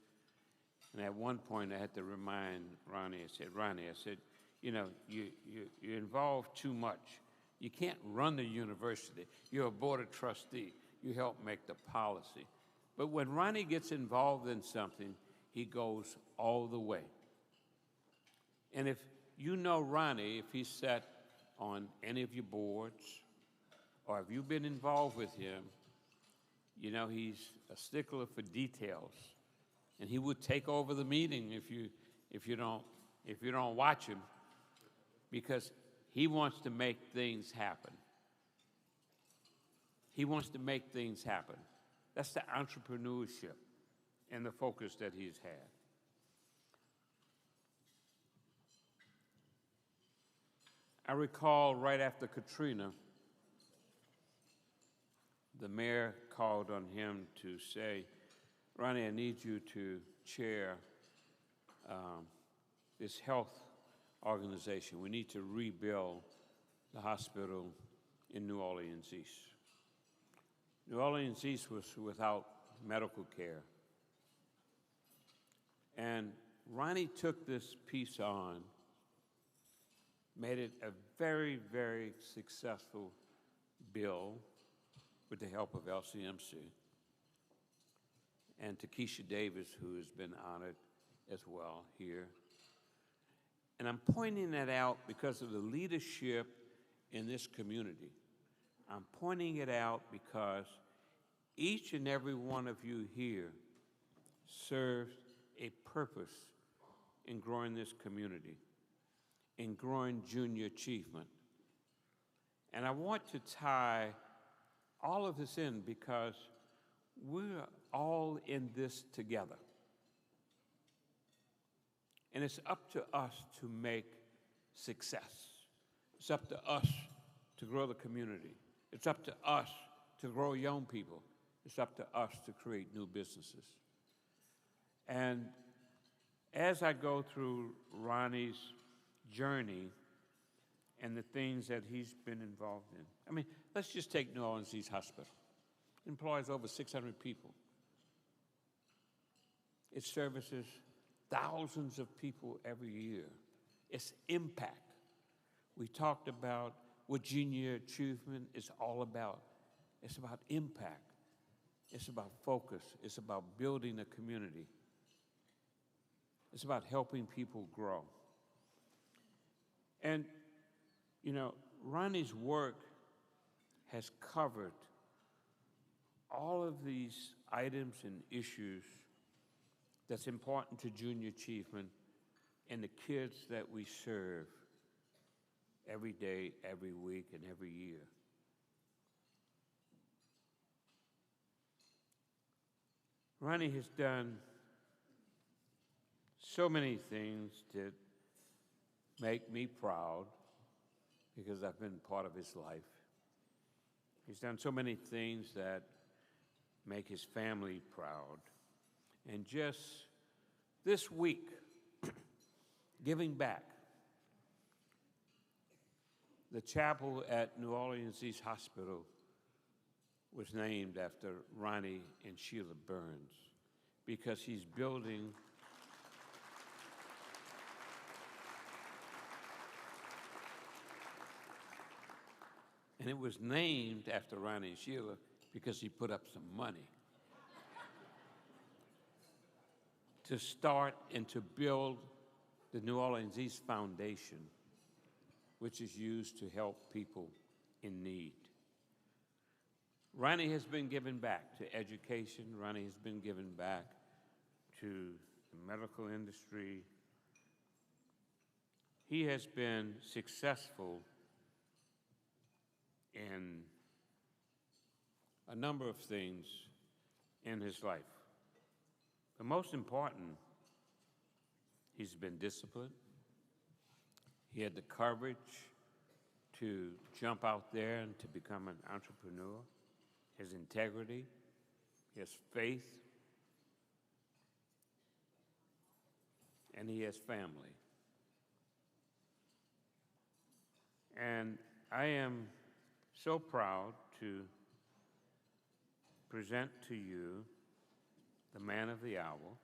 And at one point, I had to remind Ronnie, I said, you know, you're involved too much. You can't run the university. You're a Board of Trustee. You help make the policy. But when Ronnie gets involved in something, he goes all the way. And if you know Ronnie, if he's sat on any of your boards, or if you've been involved with him, you know he's a stickler for details. And he would take over the meeting if you don't watch him, because he wants to make things happen. He wants to make things happen. That's the entrepreneurship and the focus that he's had. I recall right after Katrina, the mayor called on him to say, Ronnie, I need you to chair this health organization. We need to rebuild the hospital in New Orleans East. New Orleans East was without medical care. And Ronnie took this piece on, made it a very, very successful bill with the help of LCMC and Takesha Davis, who has been honored as well here. And I'm pointing that out because of the leadership in this community. I'm pointing it out because each and every one of you here serves a purpose in growing this community, in growing junior achievement. And I want to tie all of this in because we're all in this together. And it's up to us to make success. It's up to us to grow the community. It's up to us to grow young people. It's up to us to create new businesses. And as I go through Ronnie's journey and the things that he's been involved in, I mean, let's just take New Orleans East Hospital. It employs over 600 people. It services thousands of people every year. It's impact. We talked about what junior achievement is all about. It's about impact. It's about focus. It's about building a community. It's about helping people grow. And, you know, Ronnie's work has covered all of these items and issues that's important to junior achievement and the kids that we serve every day, every week, and every year. Ronnie has done so many things that make me proud because I've been part of his life. He's done so many things that make his family proud. And just this week, giving back, the chapel at New Orleans East Hospital was named after Ronnie and Sheila Burns because he's building and it was named after Ronnie and Sheila because he put up some money to start and to build the New Orleans East Foundation, which is used to help people in need. Ronnie has been given back to education. Ronnie has been given back to the medical industry. He has been successful in a number of things in his life. The most important, he's been disciplined. He had the courage to jump out there and to become an entrepreneur. His integrity, his faith, and he has family. And I am so proud to present to you the man of the hour,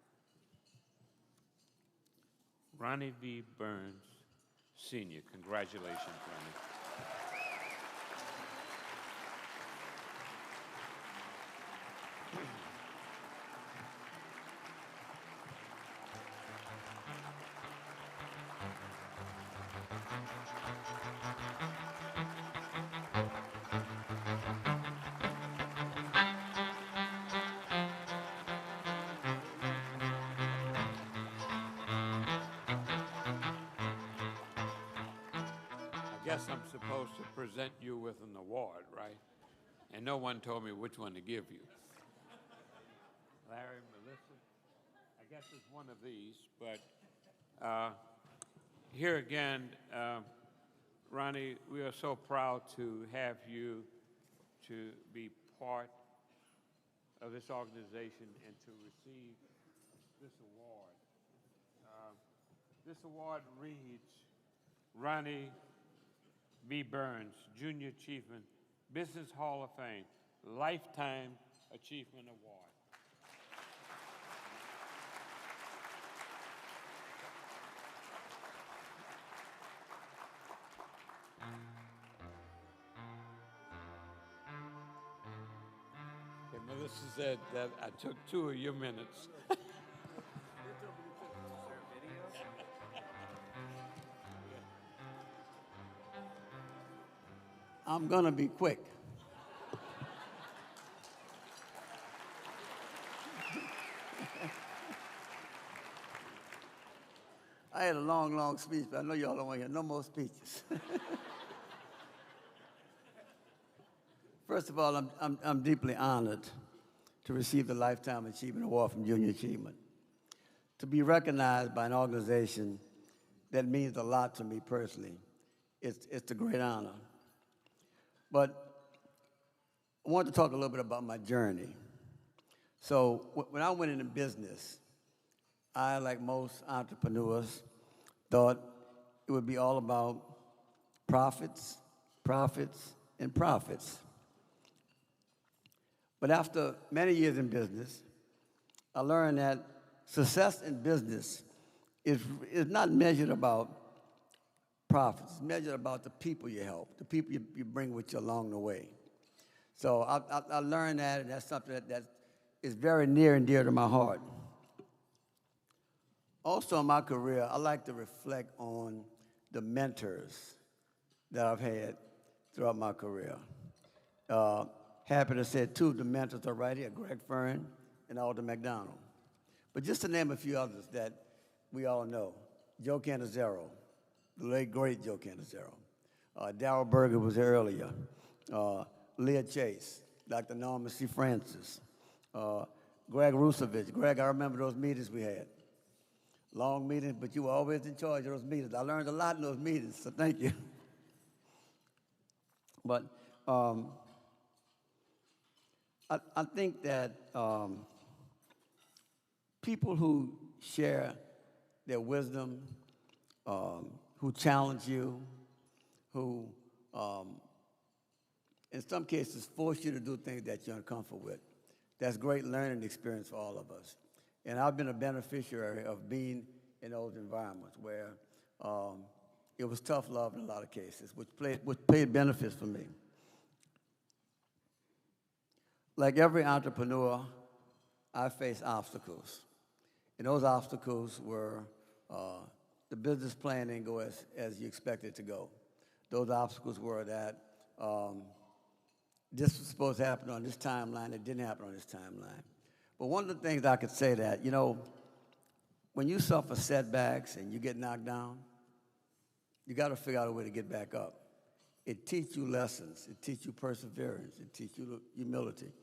Ronnie V. Burns, Sr. Congratulations, Ronnie. I guess I'm supposed to present you with an award, right? And no one told me which one to give you. Larry, Melissa, I guess it's one of these, but here again, Ronnie, we are so proud to have you to be part of this organization and to receive this award. This award reads Ronnie V. Burns, Junior Achievement, Business Hall of Fame, Lifetime Achievement Award. Okay, Melissa said that I took 2 of your minutes.
I'm going to be quick. I had a long speech, but I know y'all don't want to hear no more speeches. First of all, I'm deeply honored to receive the Lifetime Achievement Award from Junior Achievement. To be recognized by an organization that means a lot to me personally it's a great honor. But I want to talk a little bit about my journey. So when I went into business, I, like most entrepreneurs, thought it would be all about profits, profits, and profits. But after many years in business, I learned that success in business is not measured about profits. It's measured about the people you help, the people you bring with you along the way. So I learned that, and that's something that is very near and dear to my heart. Also in my career, I like to reflect on the mentors that I've had throughout my career. Happy to say two of the mentors are right here, Greg Fern and Alden McDonald. But just to name a few others that we all know, Joe Cannizzaro, the late, great Joe Cannizzaro. Darryl Berger was here earlier. Leah Chase, Dr. Norman C. Francis, Greg Rusevich. Greg, I remember those meetings we had. Long meetings, but you were always in charge of those meetings. I learned a lot in those meetings, so thank you. But I think that people who share their wisdom, who challenge you, who in some cases force you to do things that you're uncomfortable with, that's great learning experience for all of us. And I've been a beneficiary of being in those environments where it was tough love in a lot of cases, which paid benefits for me. Like every entrepreneur, I faced obstacles. And those obstacles were the business plan didn't go as you expected it to go. Those obstacles were that this was supposed to happen on this timeline. It didn't happen on this timeline. But one of the things I could say that, when you suffer setbacks and you get knocked down, you got to figure out a way to get back up. It teaches you lessons. It teaches you perseverance. It teaches you humility.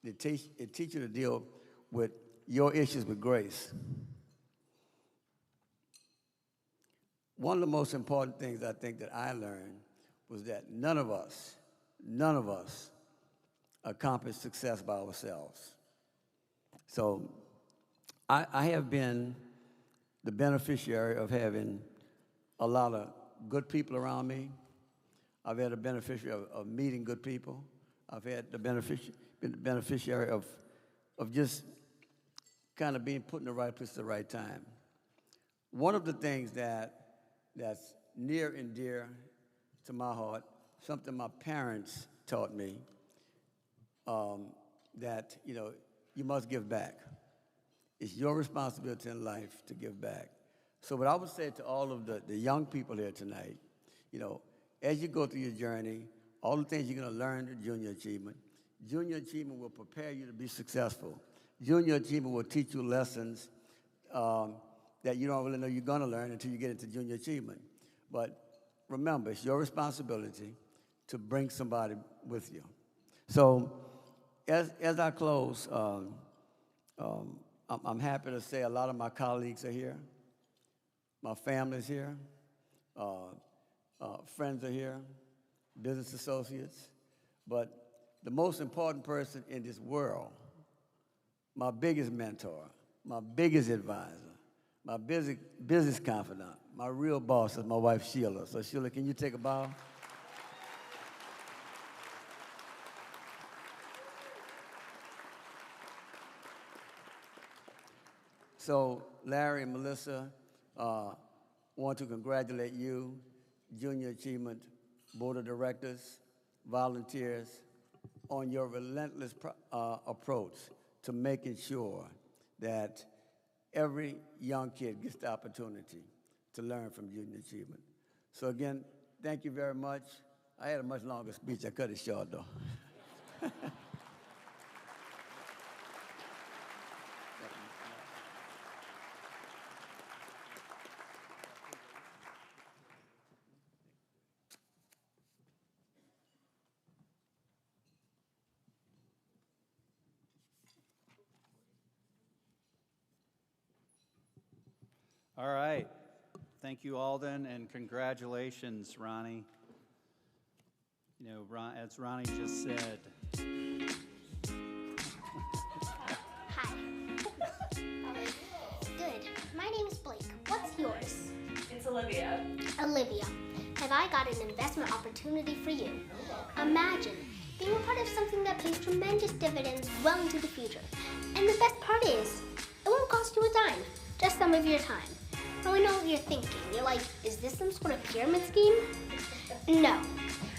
It teaches you to deal with your issues with grace. One of the most important things I think that I learned was that none of us accomplish success by ourselves. So I have been the beneficiary of having a lot of good people around me. I've had the beneficiary of meeting good people. I've had the beneficiary of just kind of being put in the right place at the right time. One of the things that's near and dear to my heart, something my parents taught me, that, you must give back. It's your responsibility in life to give back. So what I would say to all of the young people here tonight, as you go through your journey, all the things you're going to learn at Junior Achievement will prepare you to be successful. Junior Achievement will teach you lessons that you don't really know you're going to learn until you get into Junior Achievement. But remember, it's your responsibility to bring somebody with you. So as I close, I'm happy to say a lot of my colleagues are here. My family's here. Friends are here. Business associates. But the most important person in this world, my biggest mentor, my biggest advisor, my business confidant, my real boss is my wife, Sheila. So, Sheila, can you take a bow? So, Larry and Melissa, want to congratulate you, Junior Achievement Board of Directors, volunteers, on your relentless approach to making sure that every young kid gets the opportunity to learn from Junior Achievement. So again, thank you very much. I had a much longer speech. I cut it short, though.
All right. Thank you, Alden, and congratulations, Ronnie. You know, as Ronnie just said.
Hi. Good. My name is Blake. What's yours?
It's Olivia.
Olivia. Have I got an investment opportunity for you? Imagine being a part of something that pays tremendous dividends well into the future. And the best part is, it won't cost you a dime, just some of your time. Now I know what you're thinking. You're like, is this some sort of pyramid scheme? No.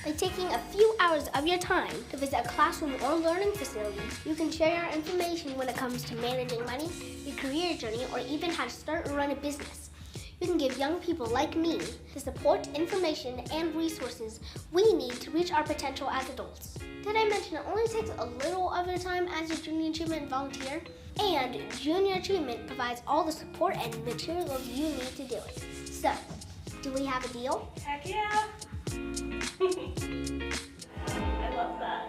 By taking a few hours of your time to visit a classroom or learning facility, you can share your information when it comes to managing money, your career journey, or even how to start and run a business. You can give young people like me the support, information, and resources we need to reach our potential as adults. Did I mention it only takes a little of your time as a Junior Achievement volunteer? And Junior Achievement provides all the support and materials you need to do it. So, do we have a deal?
Heck yeah! I love that.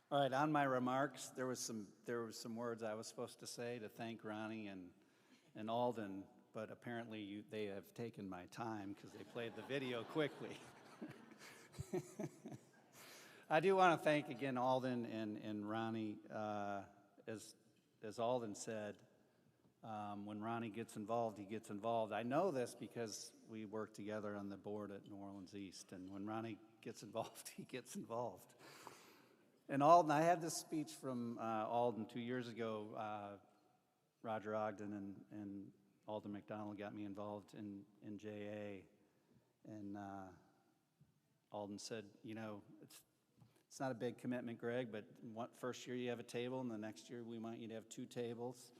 All right, on my remarks, there was some words I was supposed to say to thank Ronnie and Alden, but apparently they have taken my time because they played the video quickly. I do want to thank again Alden and Ronnie. As Alden said, when Ronnie gets involved, he gets involved. I know this because we work together on the board at New Orleans East, and when Ronnie gets involved, he gets involved. And Alden, I had this speech from Alden 2 years ago. Roger Ogden and Alden McDonald got me involved in JA, and Alden said, you know, it's not a big commitment, Greg, but first year you have a table, and the next year we want you to have 2 tables.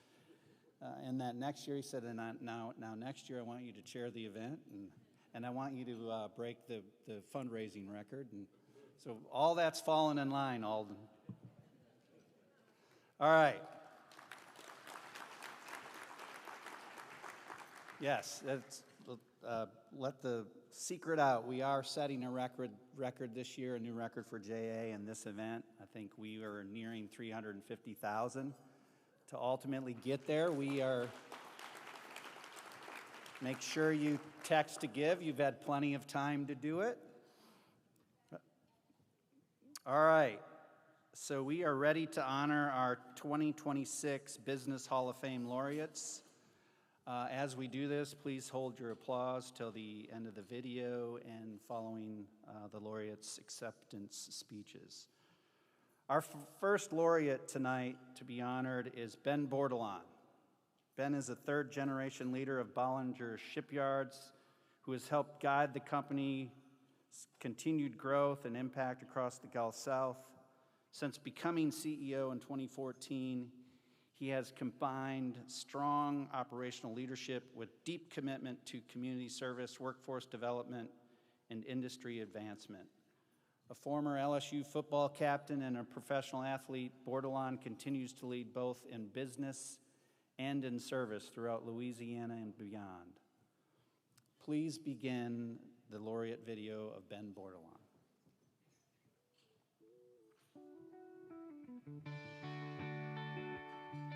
And that next year he said, and now next year I want you to chair the event, and I want you to break the fundraising record. And so all that's fallen in line, Alden. All right. Yes, let the secret out. We are setting a record this year, a new record for JA in this event. I think we are nearing 350,000. To ultimately get there, make sure you text to give. You've had plenty of time to do it. All right, so we are ready to honor our 2026 Business Hall of Fame laureates. As we do this, please hold your applause till the end of the video and following the laureates' acceptance speeches. Our first laureate tonight to be honored is Ben Bordelon. Ben is a third-generation leader of Bollinger Shipyards who has helped guide the company's continued growth and impact across the Gulf South. Since becoming CEO in 2014, he has combined strong operational leadership with deep commitment to community service, workforce development, and industry advancement. A former LSU football captain and a professional athlete, Bordelon continues to lead both in business and in service throughout Louisiana and beyond. Please begin the laureate video of Ben Bordelon.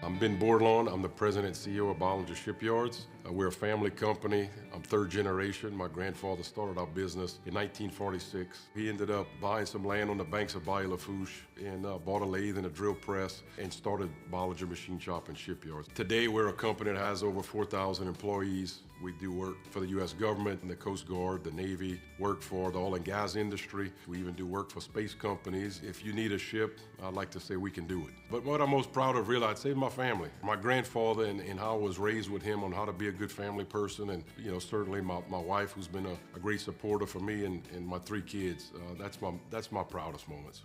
I'm Ben Bordelon. I'm the president and CEO of Bollinger Shipyards. We're a family company. I'm third generation. My grandfather started our business in 1946. He ended up buying some land on the banks of Bayou Lafourche and bought a lathe and a drill press and started Bollinger Machine Shop and Shipyards. Today, we're a company that has over 4,000 employees. We do work for the U.S. government and the Coast Guard, the Navy, work for the oil and gas industry. We even do work for space companies. If you need a ship, I'd like to say we can do it. But what I'm most proud of, really, I'd say my family. My grandfather and how I was raised with him on how to be a good family person, and certainly my wife, who's been a great supporter for me and my 3 kids. That's my proudest moments.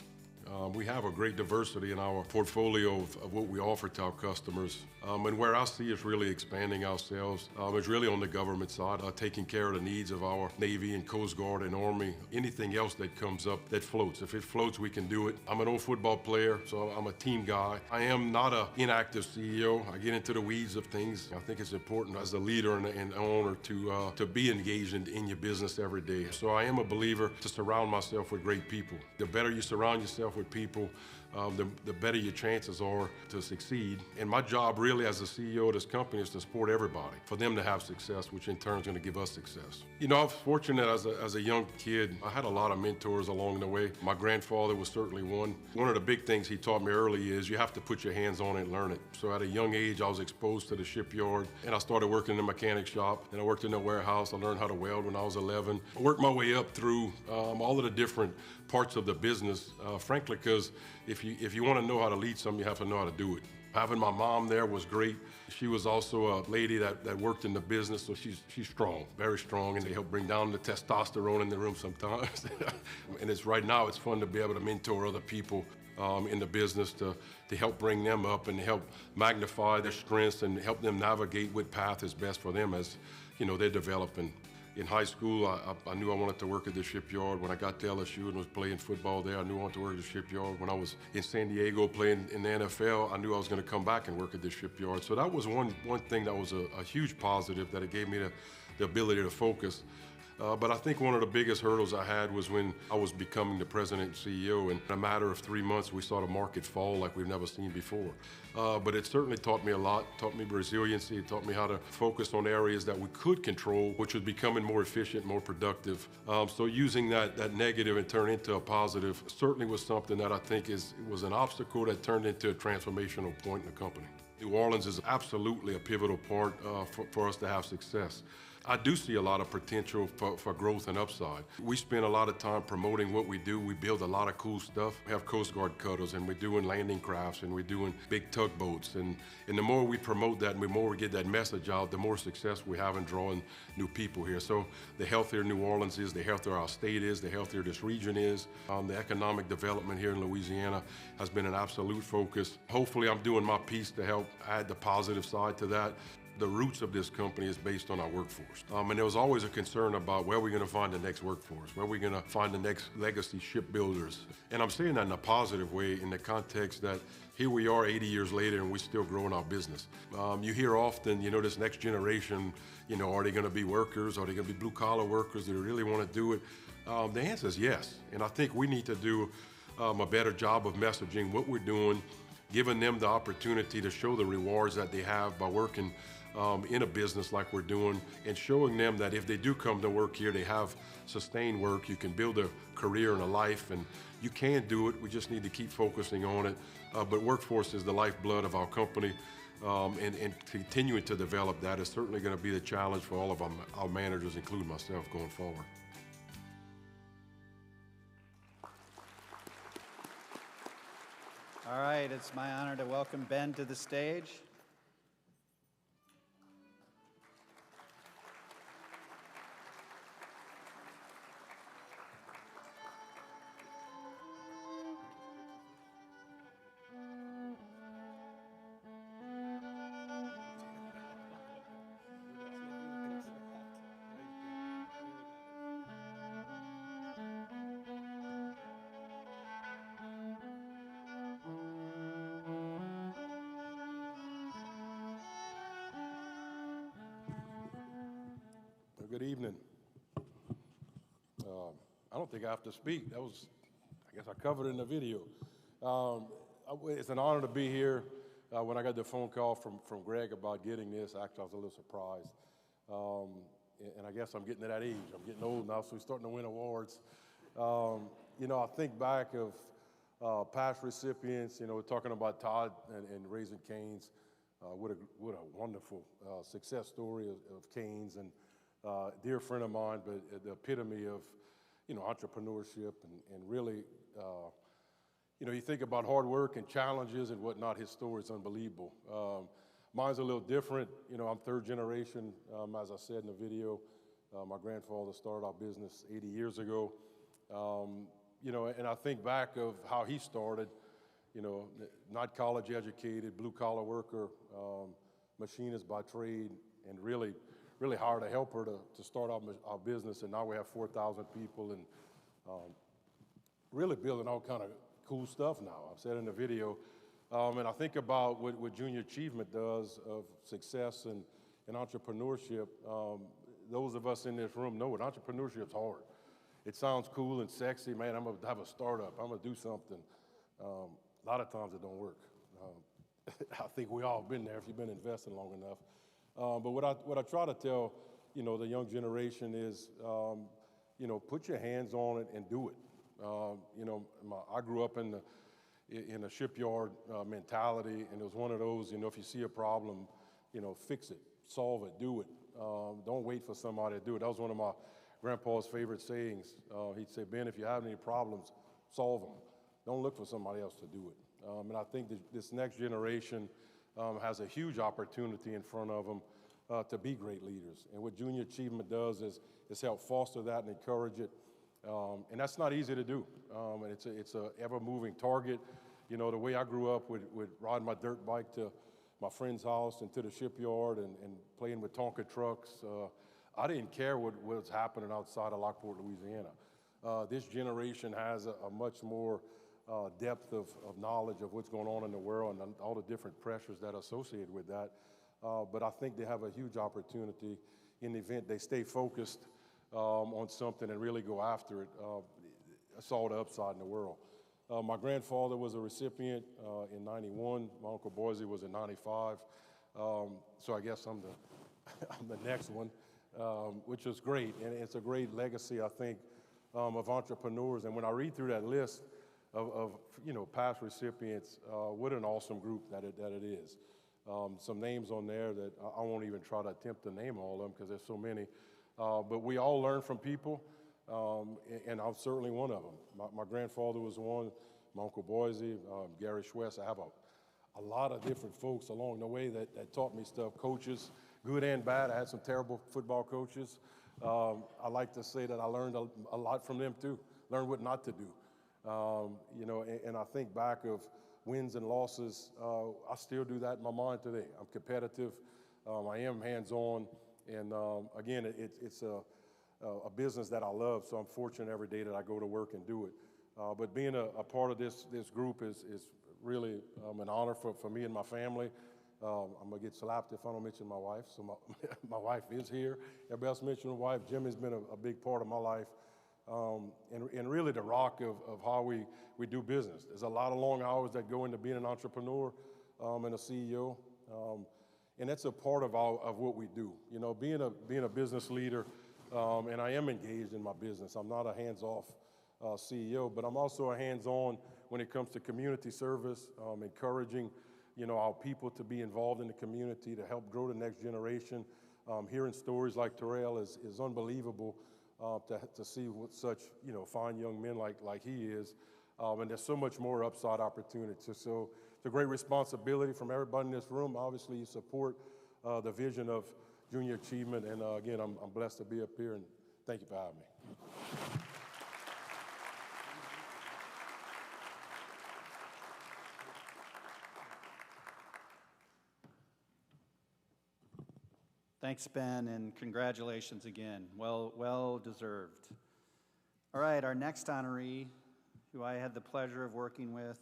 We have a great diversity in our portfolio of what we offer to our customers. And where I see us really expanding ourselves is really on the government side, taking care of the needs of our Navy and Coast Guard and Army. Anything else that comes up that floats. If it floats, we can do it. I'm an old football player, so I'm a team guy. I am not an inactive CEO. I get into the weeds of things. I think it's important as a leader and owner to be engaged in your business every day. So I am a believer to surround myself with great people. The better you surround yourself with people, the better your chances are to succeed. And my job really as the CEO of this company is to support everybody, for them to have success, which in turn is going to give us success. You know, I was fortunate as a young kid. I had a lot of mentors along the way. My grandfather was certainly one. One of the big things he taught me early is you have to put your hands on it and learn it. So at a young age, I was exposed to the shipyard, and I started working in the mechanic shop, and I worked in the warehouse. I learned how to weld when I was 11. I worked my way up through all of the different parts of the business, frankly, because if you want to know how to lead something, you have to know how to do it. Having my mom there was great. She was also a lady that worked in the business, so she's strong, very strong, and they help bring down the testosterone in the room sometimes. And right now it's fun to be able to mentor other people in the business to help bring them up and help magnify their strengths and help them navigate what path is best for them as, you know, they're developing. In high school, I knew I wanted to work at the shipyard. When I got to LSU and was playing football there, I knew I wanted to work at the shipyard. When I was in San Diego playing in the NFL, I knew I was going to come back and work at the shipyard. So that was one thing that was a huge positive, that it gave me the ability to focus. But I think one of the biggest hurdles I had was when I was becoming the president and CEO. And in a matter of 3 months, we saw the market fall like we've never seen before. But it certainly taught me a lot, taught me resiliency, it taught me how to focus on areas that we could control, which was becoming more efficient, more productive. So using that negative and turn into a positive certainly was something that I think was an obstacle that turned into a transformational point in the company. New Orleans is absolutely a pivotal part for us to have success. I do see a lot of potential for growth and upside. We spend a lot of time promoting what we do. We build a lot of cool stuff. We have Coast Guard cutters, and we're doing landing crafts, and we're doing big tugboats. And the more we promote that and the more we get that message out, the more success we have in drawing new people here. So the healthier New Orleans is, the healthier our state is, the healthier this region is. The economic development here in Louisiana has been an absolute focus. Hopefully I'm doing my piece to help add the positive side to that. The roots of this company is based on our workforce. And there was always a concern about where we're going to find the next workforce, where we're going to find the next legacy shipbuilders. And I'm saying that in a positive way in the context that here we are 80 years later and we're still growing our business. You hear often, you know, this next generation, you know, are they going to be workers? Are they going to be blue collar workers? Do they really want to do it? The answer is yes. And I think we need to do a better job of messaging what we're doing, giving them the opportunity to show the rewards that they have by working in a business like we're doing, and showing them that if they do come to work here, they have sustained work, you can build a career and a life, and you can do it. We just need to keep focusing on it. But workforce is the lifeblood of our company, and continuing to develop that is certainly going to be the challenge for all of our managers, including myself, going forward.
All right, it's my honor to welcome Ben to the stage.
Good evening. I don't think I have to speak. That was, I guess I covered it in the video. It's an honor to be here. When I got the phone call from Greg about getting this, actually I was a little surprised. And I guess I'm getting to that age. I'm getting old now, so we're starting to win awards. You know, I think back of past recipients, you know, we're talking about Todd and Raising Cane's. What a wonderful success story of Cane's, and dear friend of mine, but the epitome of, you know, entrepreneurship and really, you know, you think about hard work and challenges and whatnot, his story is unbelievable. Mine's a little different. You know, I'm third generation, as I said in the video. My grandfather started our business 80 years ago. You know, and I think back of how he started, you know, not college educated, blue collar worker, machinist by trade, and really hired a helper to start our business, and now we have 4,000 people, and really building all kind of cool stuff now. I've said in the video, and I think about what Junior Achievement does of success and entrepreneurship. Those of us in this room know it. Entrepreneurship's hard. It sounds cool and sexy, man. I'm gonna have a startup. I'm gonna do something. A lot of times it don't work. I think we all been there if you've been investing long enough. But what I try to tell, the young generation is, put your hands on it and do it. I grew up in a shipyard mentality, and it was one of those, if you see a problem, fix it, solve it, do it. Don't wait for somebody to do it. That was one of my grandpa's favorite sayings. He'd say, Ben, if you have any problems, solve them. Don't look for somebody else to do it. And I think this next generation has a huge opportunity in front of them to be great leaders. And what Junior Achievement does is help foster that and encourage it. And that's not easy to do. And it's a ever-moving target. The way I grew up with riding my dirt bike to my friend's house and to the shipyard and playing with Tonka trucks, I didn't care what was happening outside of Lockport, Louisiana. This generation has a much more depth of knowledge of what's going on in the world and all the different pressures that are associated with that. But I think they have a huge opportunity in the event they stay focused on something and really go after it. I saw the upside in the world. My grandfather was a recipient in 91. My Uncle Boise was in 95. So I guess I'm the next one, which is great. And it's a great legacy, I think, of entrepreneurs. And when I read through that list of past recipients, what an awesome group that it is. Some names on there that I won't even try to attempt to name all of them because there's so many. But we all learn from people, and I'm certainly one of them. My grandfather was one, my Uncle Boise, Gary Schwest. I have a lot of different folks along the way that taught me stuff, coaches, good and bad. I had some terrible football coaches. I like to say that I learned a lot from them too, learned what not to do. And I think back of wins and losses, I still do that in my mind today. I'm competitive, I am hands-on, and again, it's a business that I love, so I'm fortunate every day that I go to work and do it. But being a part of this group is really an honor for me and my family. I'm gonna get slapped if I don't mention my wife, so my wife is here. Everybody else mentioned my wife. Jimmy's been a big part of my life. And really the rock of how we do business. There's a lot of long hours that go into being an entrepreneur and a CEO, and that's a part of what we do. Being a business leader, and I am engaged in my business. I'm not a hands-off CEO, but I'm also a hands-on when it comes to community service, encouraging our people to be involved in the community to help grow the next generation. Hearing stories like Terrell is unbelievable. To see what such fine young men like he is, and there's so much more upside opportunity. So it's a great responsibility from everybody in this room. Obviously, you support the vision of Junior Achievement, and again, I'm blessed to be up here, and thank you for having me.
Thanks, Ben, and congratulations again. Well deserved. All right, our next honoree, who I had the pleasure of working with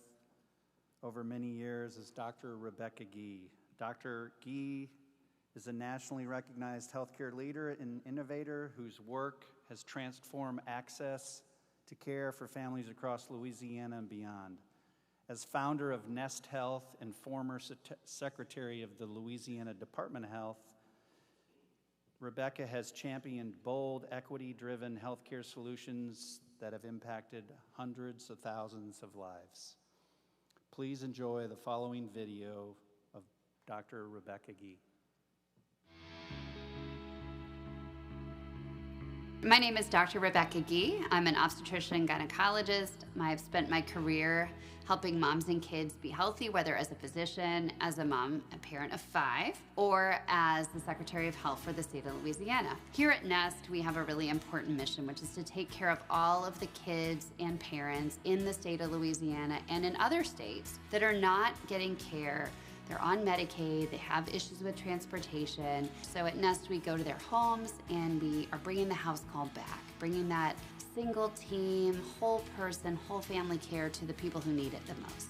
over many years, is Dr. Rebecca Gee. Dr. Gee is a nationally recognized healthcare leader and innovator whose work has transformed access to care for families across Louisiana and beyond. As founder of Nest Health and former secretary of the Louisiana Department of Health, Rebecca has championed bold, equity-driven healthcare solutions that have impacted hundreds of thousands of lives. Please enjoy the following video of Dr. Rebecca Gee.
My name is Dr. Rebecca Gee. I'm an obstetrician and gynecologist. I've spent my career helping moms and kids be healthy, whether as a physician, as a mom, a parent of 5, or as the Secretary of Health for the state of Louisiana. Here at Nest, we have a really important mission, which is to take care of all of the kids and parents in the state of Louisiana and in other states that are not getting care. They're on Medicaid, they have issues with transportation. So at Nest, we go to their homes and we are bringing the house call back, bringing that single team, whole person, whole family care to the people who need it the most.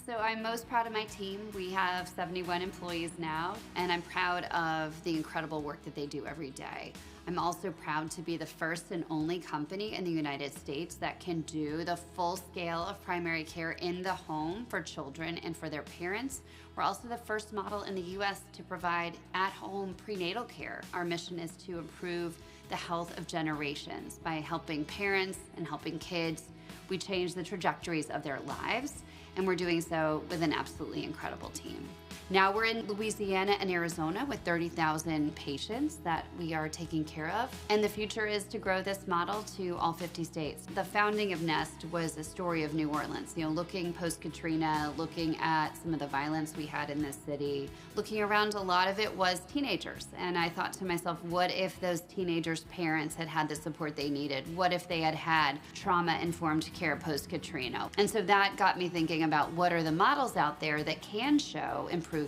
So I'm most proud of my team. We have 71 employees now, and I'm proud of the incredible work that they do every day. I'm also proud to be the first and only company in the United States that can do the full scale of primary care in the home for children and for their parents. We're also the first model in the US to provide at-home prenatal care. Our mission is to improve the health of generations by helping parents and helping kids. We change the trajectories of their lives, and we're doing so with an absolutely incredible team. Now we're in Louisiana and Arizona with 30,000 patients that we are taking care of. And the future is to grow this model to all 50 states. The founding of Nest was a story of New Orleans, looking post-Katrina, looking at some of the violence we had in this city, looking around, a lot of it was teenagers. And I thought to myself, what if those teenagers' parents had had the support they needed? What if they had had trauma-informed care post-Katrina? And so that got me thinking about what are the models out there that can show improvement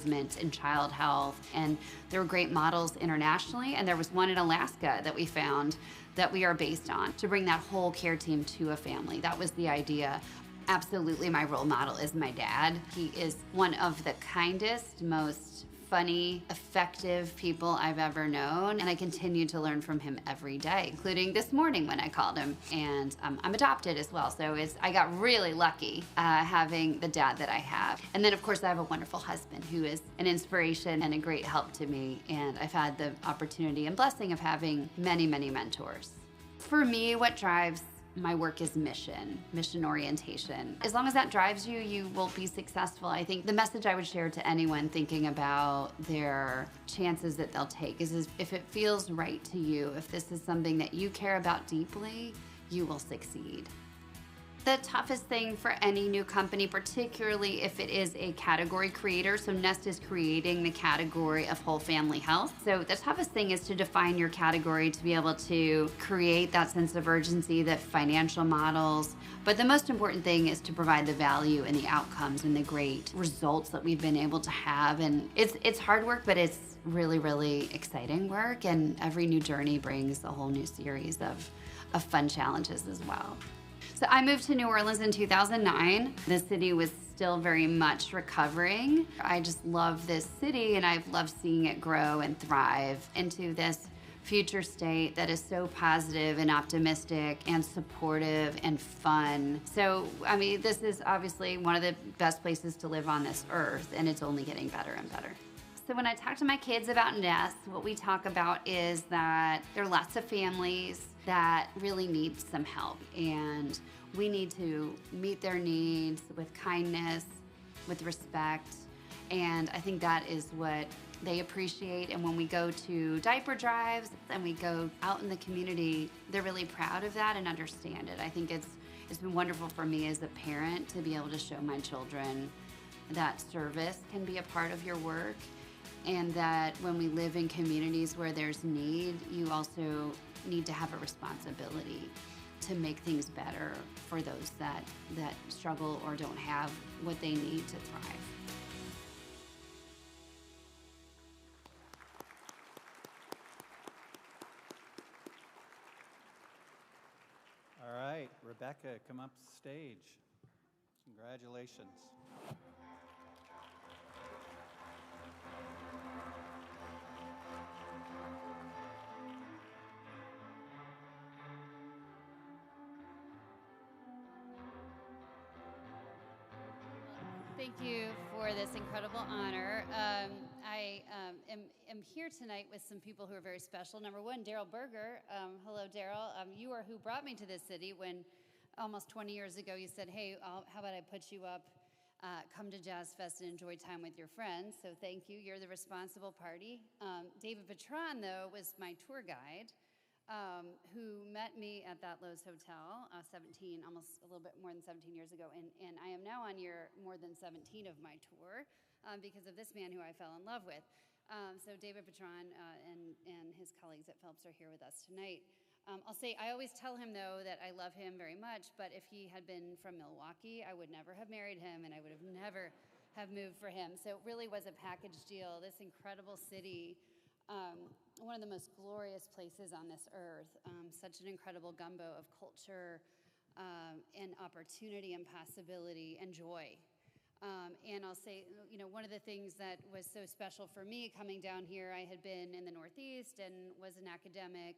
in child health. And there were great models internationally, and there was one in Alaska that we found that we are based on to bring that whole care team to a family. That was the idea. Absolutely, my role model is my dad. He is one of the kindest, most funny, effective people I've ever known, and I continue to learn from him every day, including this morning when I called him. And I'm adopted as well, so I got really lucky having the dad that I have. And then, of course, I have a wonderful husband who is an inspiration and a great help to me, and I've had the opportunity and blessing of having many, many mentors. For me, what drives my work is mission orientation. As long as that drives you, you will be successful. I think the message I would share to anyone thinking about their chances that they'll take is if it feels right to you, if this is something that you care about deeply, you will succeed. The toughest thing for any new company, particularly if it is a category creator, so Nest is creating the category of whole family health. So the toughest thing is to define your category, to be able to create that sense of urgency, that financial models. But the most important thing is to provide the value and the outcomes and the great results that we've been able to have. And it's hard work, but it's really, really exciting work. And every new journey brings a whole new series of fun challenges as well. So I moved to New Orleans in 2009. The city was still very much recovering. I just love this city, and I've loved seeing it grow and thrive into this future state that is so positive and optimistic and supportive and fun. So, I mean, this is obviously one of the best places to live on this earth, and it's only getting better and better. So when I talk to my kids about Nest, what we talk about is that there are lots of families that really need some help, and we need to meet their needs with kindness, with respect, and I think that is what they appreciate. And when we go to diaper drives and we go out in the community, they're really proud of that and understand it. I think it's been wonderful for me as a parent to be able to show my children that service can be a part of your work, and that when we live in communities where there's need, you also need to have a responsibility to make things better for those that struggle or don't have what they need to thrive.
All right, Rebecca, come up stage. Congratulations.
Thank you for this incredible honor. I am here tonight with some people who are very special. Number one, Daryl Berger. Hello, Daryl. You are who brought me to this city when almost 20 years ago you said, hey, how about I put you up, come to Jazz Fest and enjoy time with your friends. So thank you. You're the responsible party. David Patron, though, was my tour guide. Who met me at that Lowe's Hotel 17, almost a little bit more than 17 years ago. And I am now on year more than 17 of my tour because of this man who I fell in love with. So David Patron and his colleagues at Phelps are here with us tonight. I'll say, I always tell him, though, that I love him very much, but if he had been from Milwaukee, I would never have married him, and I would have never have moved for him. So it really was a package deal. This incredible city, one of the most glorious places on this earth, such an incredible gumbo of culture and opportunity and possibility and joy. And I'll say, one of the things that was so special for me coming down here, I had been in the Northeast and was an academic.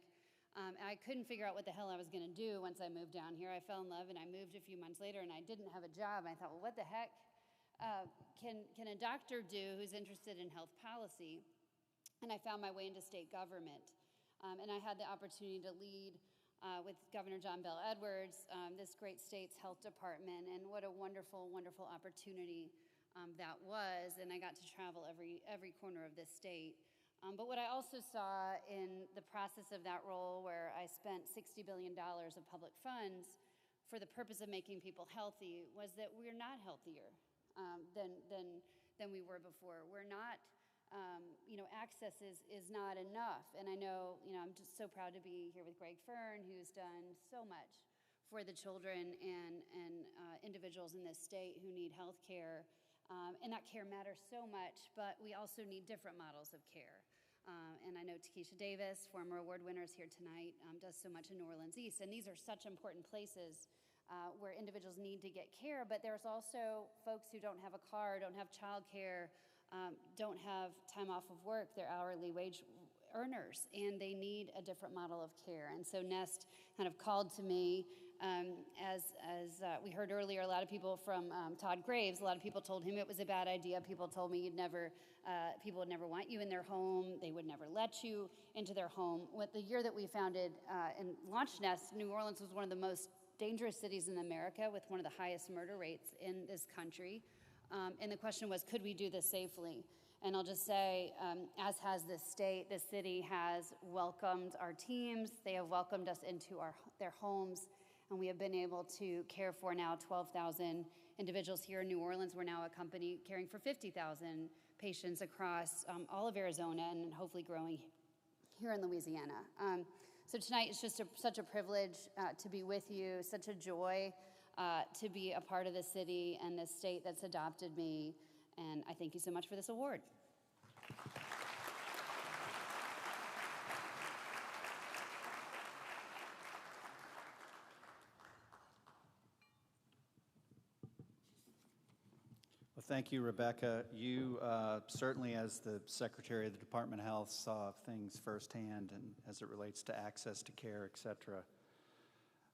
And I couldn't figure out what the hell I was going to do once I moved down here. I fell in love and I moved a few months later and I didn't have a job. I thought, well, what the heck can a doctor do who's interested in health policy? And I found my way into state government. And I had the opportunity to lead with Governor John Bel Edwards, this great state's health department, and what a wonderful, wonderful opportunity that was. And I got to travel every corner of this state. But what I also saw in the process of that role, where I spent $60 billion of public funds for the purpose of making people healthy, was that we're not healthier than we were before. We're not. Access is not enough. And I know, I'm just so proud to be here with Greg Fern, who's done so much for the children and individuals in this state who need health care. And that care matters so much, but we also need different models of care. And I know Takesha Davis, former award winners here tonight, does so much in New Orleans East. And these are such important places where individuals need to get care, but there's also folks who don't have a car, don't have childcare, don't have time off of work. They're hourly wage earners, and they need a different model of care. And so Nest kind of called to me, as we heard earlier, a lot of people from Todd Graves, a lot of people told him it was a bad idea. People told me people would never want you in their home. They would never let you into their home. The year that we founded and launched Nest, New Orleans was one of the most dangerous cities in America with one of the highest murder rates in this country. And the question was, could we do this safely? And I'll just say, as has this state, this city has welcomed our teams. They have welcomed us into their homes, and we have been able to care for now 12,000 individuals here in New Orleans. We're now a company caring for 50,000 patients across all of Arizona and hopefully growing here in Louisiana. So tonight it's just such a privilege to be with you, such a joy to be a part of the city and the state that's adopted me. And I thank you so much for this award.
Well, thank you, Rebecca. You certainly, as the Secretary of the Department of Health, saw things firsthand and as it relates to access to care, et cetera.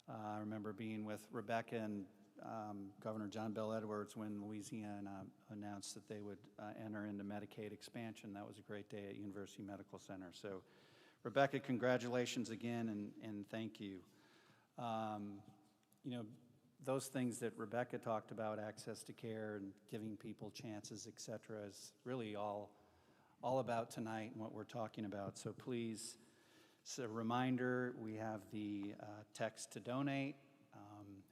I remember being with Rebecca and Governor John Bel Edwards when Louisiana announced that they would enter into Medicaid expansion. That was a great day at University Medical Center. So, Rebecca, congratulations again, and thank you. Those things that Rebecca talked about, access to care and giving people chances, et cetera, is really all about tonight and what we're talking about. So please, it's a reminder, we have the text to donate.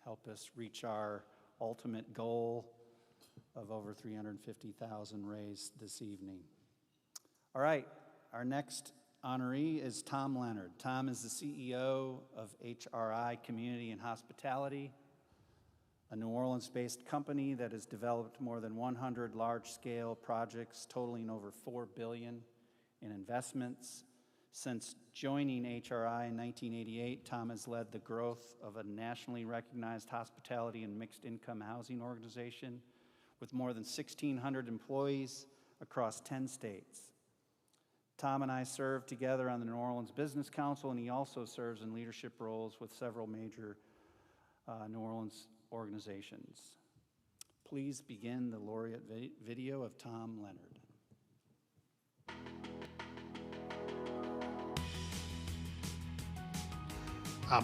Help us reach our ultimate goal of over $350,000 raised this evening. All right, our next honoree is Tom Leonard. Tom is the CEO of HRI Community and Hospitality, a New Orleans-based company that has developed more than 100 large-scale projects totaling over $4 billion in investments. Since joining HRI in 1988, Tom has led the growth of a nationally recognized hospitality and mixed-income housing organization with more than 1,600 employees across 10 states. Tom and I serve together on the New Orleans Business Council, and he also serves in leadership roles with several major New Orleans organizations. Please begin the laureate video of Tom Leonard.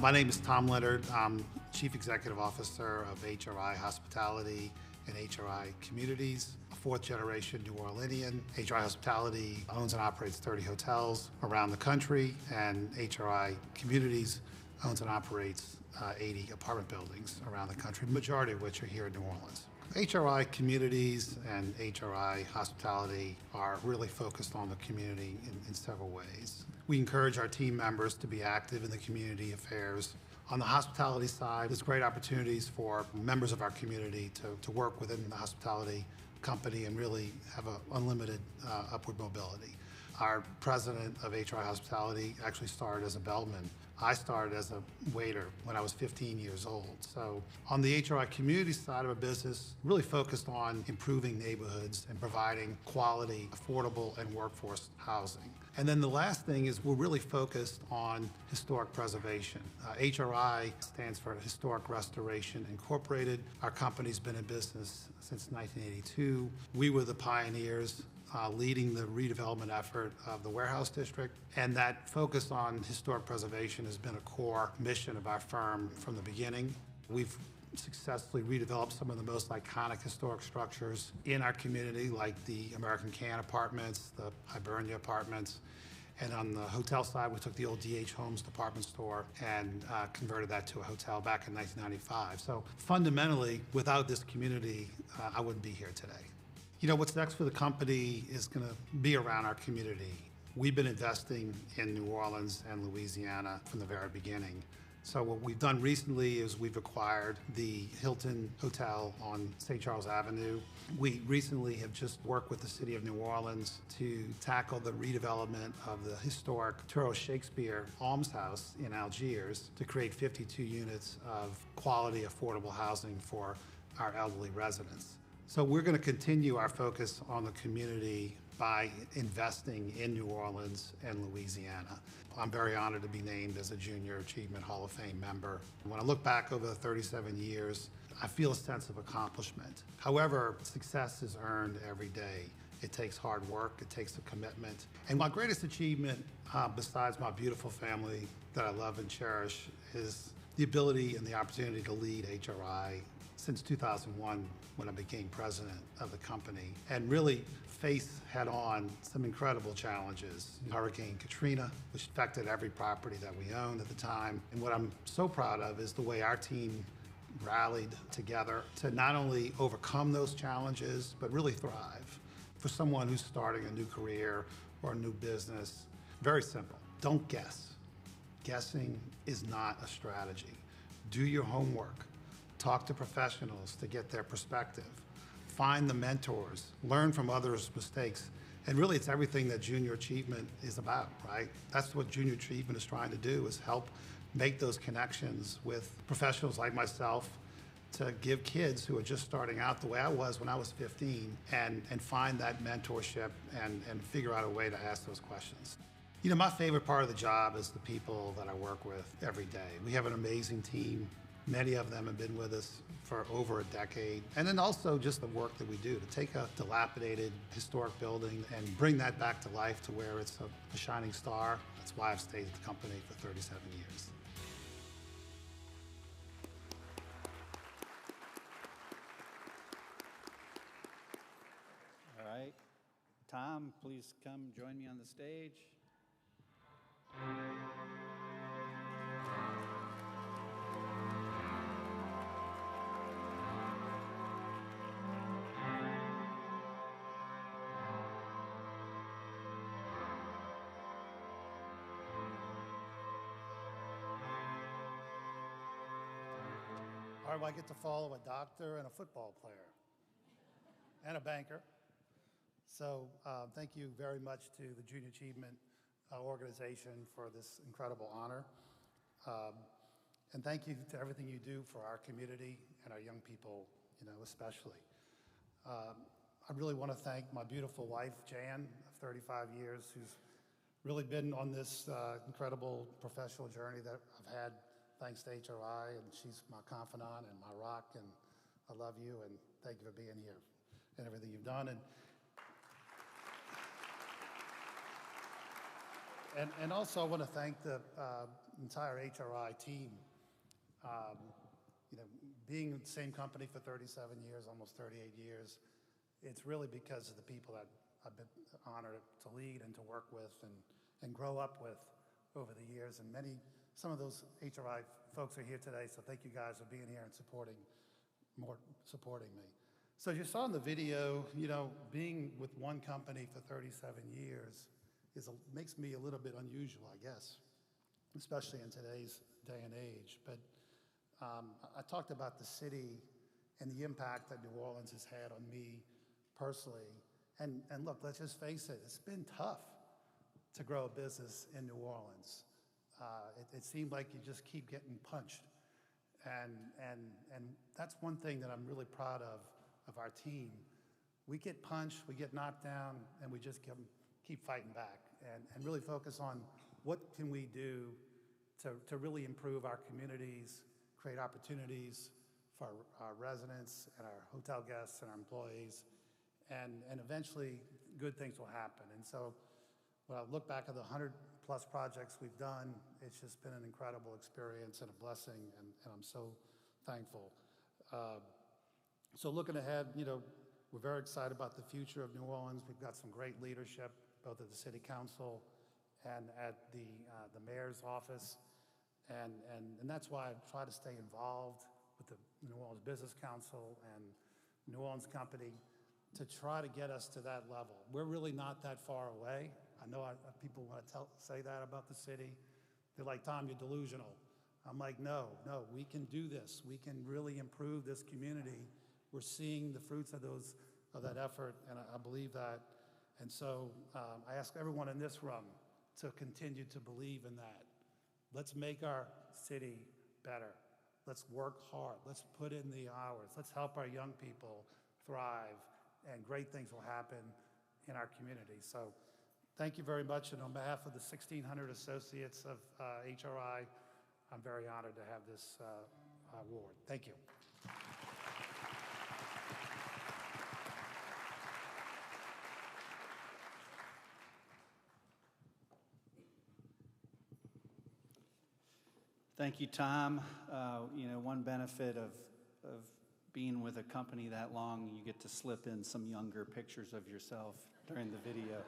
My name is Tom Leonard. I'm Chief Executive Officer of HRI Hospitality and HRI Communities, a fourth-generation New Orleanian. HRI Hospitality owns and operates 30 hotels around the country, and HRI Communities owns and operates 80 apartment buildings around the country, the majority of which are here in New Orleans. HRI Communities and HRI Hospitality are really focused on the community in several ways. We encourage our team members to be active in the community affairs. On the hospitality side, there's great opportunities for members of our community to work within the hospitality company and really have an unlimited upward mobility. Our president of HRI Hospitality actually started as a bellman. I started as a waiter when I was 15 years old. So on the HRI community side of a business, really focused on improving neighborhoods and providing quality, affordable, and workforce housing. And then the last thing is we're really focused on historic preservation. HRI stands for Historic Restoration Incorporated. Our company's been in business since 1982. We were the pioneers leading the redevelopment effort of the warehouse district. And that focus on historic preservation has been a core mission of our firm from the beginning. We've successfully redeveloped some of the most iconic historic structures in our community, like the American Can Apartments, the Hibernia Apartments. And on the hotel side, we took the old DH Homes department store and converted that to a hotel back in 1995. So fundamentally, without this community, I wouldn't be here today. You know, what's next for the company is going to be around our community. We've been investing in New Orleans and Louisiana from the very beginning. So what we've done recently is we've acquired the Hilton Hotel on St. Charles Avenue. We recently have just worked with the city of New Orleans to tackle the redevelopment of the historic Touro Shakespeare Alms House in Algiers to create 52 units of quality, affordable housing for our elderly residents. So we're going to continue our focus on the community by investing in New Orleans and Louisiana. I'm very honored to be named as a Junior Achievement Hall of Fame member. When I look back over the 37 years, I feel a sense of accomplishment. However, success is earned every day. It takes hard work, it takes a commitment. And my greatest achievement, besides my beautiful family that I love and cherish, is the ability and the opportunity to lead HRI since 2001 when I became president of the company and really face head-on some incredible challenges. Hurricane Katrina, which affected every property that we owned at the time. And what I'm so proud of is the way our team rallied together to not only overcome those challenges, but really thrive. For someone who's starting a new career or a new business, very simple. Don't guess. Guessing is not a strategy. Do your homework. Talk to professionals to get their perspective. Find the mentors, learn from others' mistakes. And really, it's everything that Junior Achievement is about, right? That's what Junior Achievement is trying to do, is help make those connections with professionals like myself to give kids who are just starting out the way I was when I was 15 and find that mentorship and figure out a way to ask those questions. You know, my favorite part of the job is the people that I work with every day. We have an amazing team. Many of them have been with us for over a decade. And then also just the work that we do to take a dilapidated historic building and bring that back to life to where it's a shining star. That's why I've stayed at the company for 37 years.
All right. Tom, please come join me on the stage.
All right, well, I get to follow a doctor and a football player and a banker. So thank you very much to the Junior Achievement organization for this incredible honor. And thank you to everything you do for our community and our young people, you know, especially. I really want to thank my beautiful wife, Jan, of 35 years, who's really been on this incredible professional journey that I've had thanks to HRI, and she's my confidant and my rock, and I love you, and thank you for being here and everything you've done. And also I want to thank the entire HRI team. You know, being in the same company for 37 years, almost 38 years, it's really because of the people that I've been honored to lead and to work with and grow up with over the years. And some of those HRI folks are here today, so thank you guys for being here and supporting me. So as you saw in the video, you know, being with one company for 37 years makes me a little bit unusual, I guess, especially in today's day and age. But I talked about the city and the impact that New Orleans has had on me personally. And look, let's just face it, it's been tough. to grow a business in New Orleans. It seemed like you just keep getting punched. And that's one thing that I'm really proud of our team. We get punched, we get knocked down, and we just keep fighting back and really focus on what can we do to really improve our communities, create opportunities for our residents and our hotel guests and our employees, and eventually good things will happen. And so when I look back at the 100+ projects we've done, it's just been an incredible experience and a blessing, and I'm so thankful. So looking ahead, we're very excited about the future of New Orleans. We've got some great leadership, both at the City Council and at the Mayor's office. And that's why I try to stay involved with the New Orleans Business Council and New Orleans Company to try to get us to that level. We're really not that far away. I know people want to say that about the city. They're like, Tom, you're delusional. I'm like, no, we can do this. We can really improve this community. We're seeing the fruits of that effort, and I believe that. And so I ask everyone in this room to continue to believe in that. Let's make our city better. Let's work hard. Let's put in the hours. Let's help our young people thrive, and great things will happen in our community. So thank you very much, and on behalf of the 1,600 associates of HRI, I'm very honored to have this award. Thank you.
Thank you, Tom. One benefit of being with a company that long, you get to slip in some younger pictures of yourself during the video.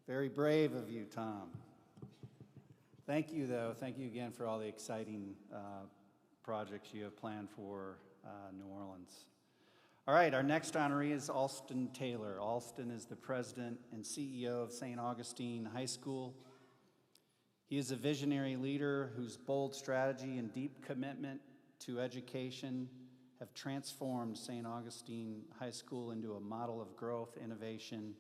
Very brave of you, Tom. Thank you, though. Thank you again for all the exciting projects you have planned for New Orleans. All right, our next honoree is Alston Taylor. Alston is the president and CEO of St. Augustine High School. He is a visionary leader whose bold strategy and deep commitment to education have transformed St. Augustine High School into a model of growth, innovation,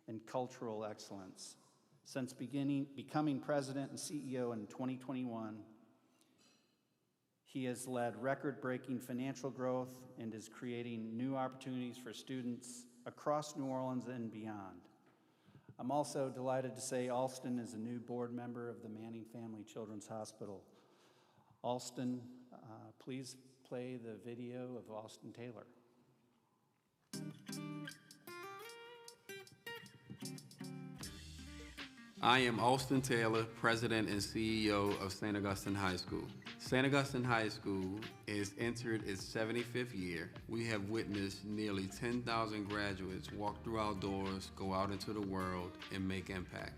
and cultural excellence. Since becoming president and CEO in 2021, he has led record-breaking financial growth and is creating new opportunities for students across New Orleans and beyond. I'm also delighted to say Alston is a new board member of the Manning Family Children's Hospital. Alston, please play the video of Alston Taylor.
I am Alston Taylor, President and CEO of St. Augustine High School. St. Augustine High School has entered its 75th year. We have witnessed nearly 10,000 graduates walk through our doors, go out into the world, and make impact.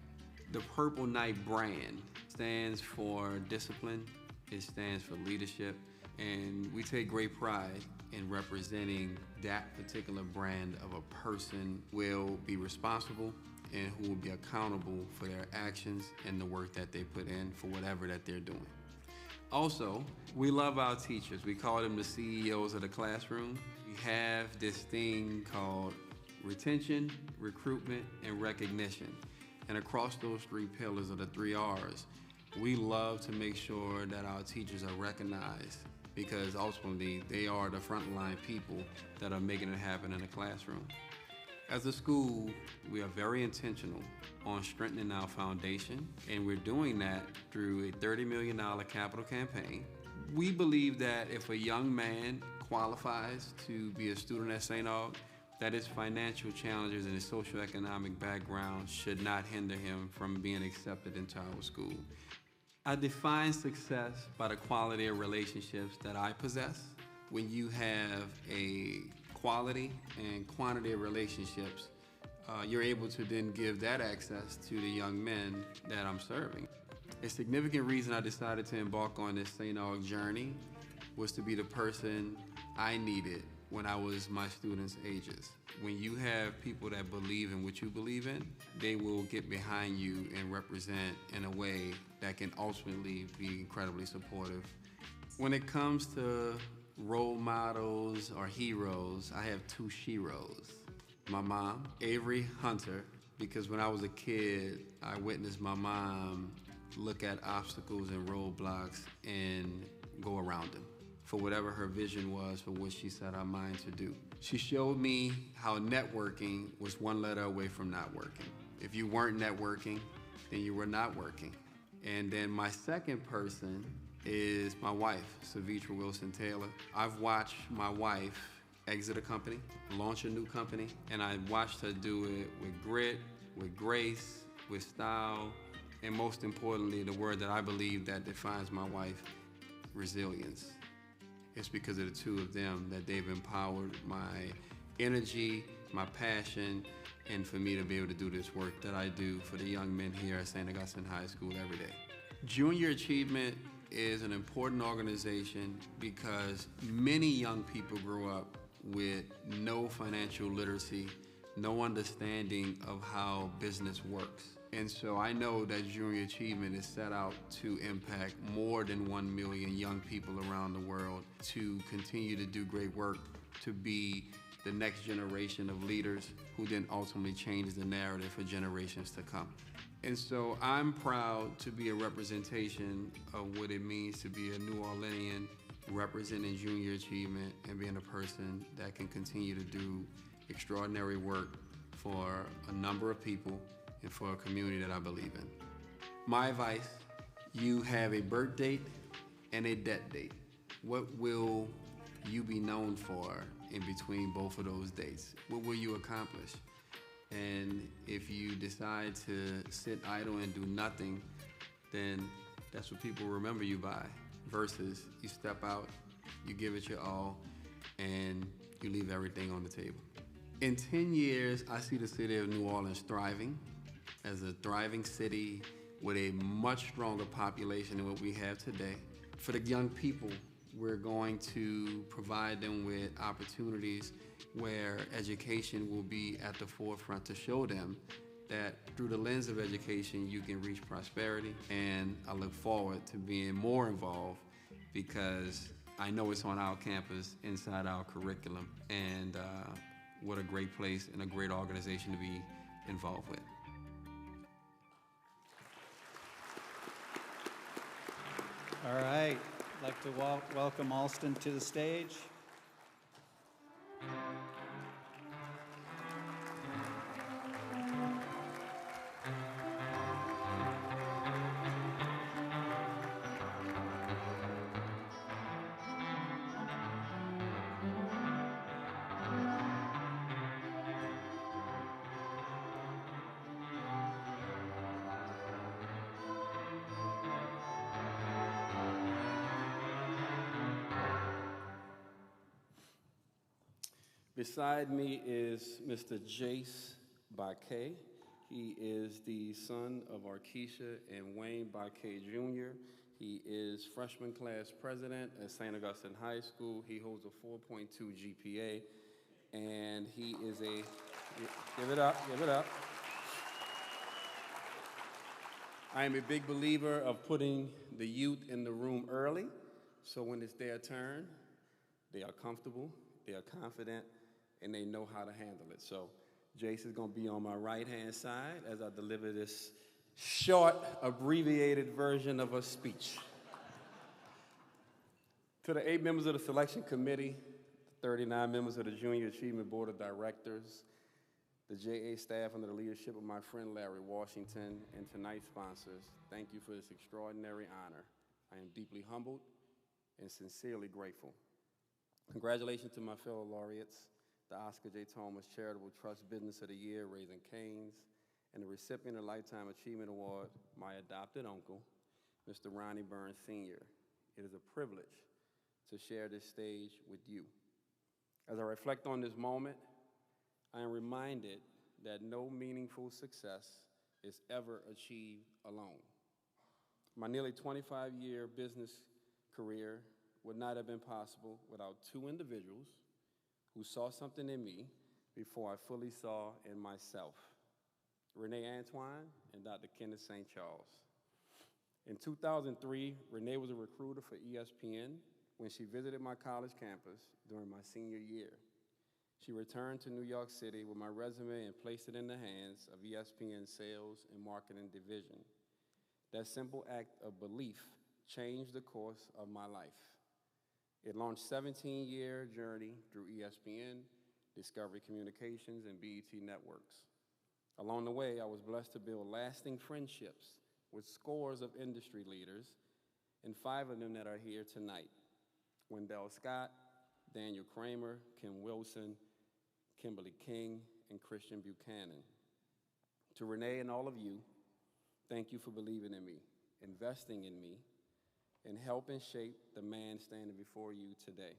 The Purple Knight brand stands for discipline, it stands for leadership, and we take great pride in representing that particular brand of a person who will be responsible and who will be accountable for their actions and the work that they put in for whatever that they're doing. Also, we love our teachers. We call them the CEOs of the classroom. We have this thing called retention, recruitment, and recognition. And across those three pillars of the 3 R's, we love to make sure that our teachers are recognized because ultimately they are the frontline people that are making it happen in the classroom. As a school, we are very intentional on strengthening our foundation, and we're doing that through a $30 million capital campaign. We believe that if a young man qualifies to be a student at St. Aug, that his financial challenges and his socioeconomic background should not hinder him from being accepted into our school. I define success by the quality of relationships that I possess. When you have a quality and quantity of relationships, you're able to then give that access to the young men that I'm serving. A significant reason I decided to embark on this St. Aug journey was to be the person I needed when I was my students' ages. When you have people that believe in what you believe in, they will get behind you and represent in a way that can ultimately be incredibly supportive. When it comes to role models or heroes, I have 2 sheroes. My mom, Avery Hunter, because when I was a kid, I witnessed my mom look at obstacles and roadblocks and go around them for whatever her vision was for what she set her mind to do. She showed me how networking was one letter away from not working. If you weren't networking, then you were not working. And then my second person is my wife, Savitra Wilson Taylor. I've watched my wife exit a company, launch a new company, and I watched her do it with grit, with grace, with style, and most importantly, the word that I believe that defines my wife, resilience. It's because of the two of them that they've empowered my energy, my passion, and for me to be able to do this work that I do for the young men here at St. Augustine High School every day. Junior Achievement is an important organization because many young people grow up with no financial literacy, no understanding of how business works. And so I know that Junior Achievement is set out to impact more than 1 million young people around the world to continue to do great work, to be the next generation of leaders who then ultimately change the narrative for generations to come. And so I'm proud to be a representation of what it means to be a New Orleanian representing Junior Achievement and being a person that can continue to do extraordinary work for a number of people and for a community that I believe in. My advice, you have a birth date and a death date. What will you be known for in between both of those dates? What will you accomplish? And if you decide to sit idle and do nothing, then that's what people remember you by, versus you step out, you give it your all, and you leave everything on the table. In 10 years, I see the city of New Orleans thriving as a thriving city with a much stronger population than what we have today. For the young people, we're going to provide them with opportunities where education will be at the forefront to show them that through the lens of education, you can reach prosperity. And I look forward to being more involved because I know it's on our campus, inside our curriculum, and what a great place and a great organization to be involved with.
All right, I'd like to welcome Alston to the stage.
Beside me is Mr. Jace Baquet. He is the son of Arkeisha and Wayne Baquet Jr. He is freshman class president at St. Augustine High School. He holds a 4.2 GPA, and he is a, give it up, give it up. I am a big believer of putting the youth in the room early, so when it's their turn, they are comfortable, they are confident, and they know how to handle it. So Jace is gonna be on my right-hand side as I deliver this short, abbreviated version of a speech. To the 8 members of the selection committee, the 39 members of the Junior Achievement Board of Directors, the JA staff under the leadership of my friend Larry Washington, and tonight's sponsors, thank you for this extraordinary honor. I am deeply humbled and sincerely grateful. Congratulations to my fellow laureates, the Oscar J. Thomas Charitable Trust Business of the Year, Raising Cane's, and the recipient of the Lifetime Achievement Award, my adopted uncle, Mr. Ronnie Burns Sr. It is a privilege to share this stage with you. As I reflect on this moment, I am reminded that no meaningful success is ever achieved alone. My nearly 25-year business career would not have been possible without 2 individuals who saw something in me before I fully saw in myself, Renee Antoine and Dr. Kenneth St. Charles. In 2003, Renee was a recruiter for ESPN when she visited my college campus during my senior year.
She returned to New York City with my resume and placed it in the hands of ESPN's sales and marketing division. That simple act of belief changed the course of my life. It launched a 17-year journey through ESPN, Discovery Communications, and BET Networks. Along the way, I was blessed to build lasting friendships with scores of industry leaders, and 5 of them that are here tonight: Wendell Scott, Daniel Kramer, Kim Wilson, Kimberly King, and Christian Buchanan. To Renee and all of you, thank you for believing in me, investing in me, and helping shape the man standing before you today.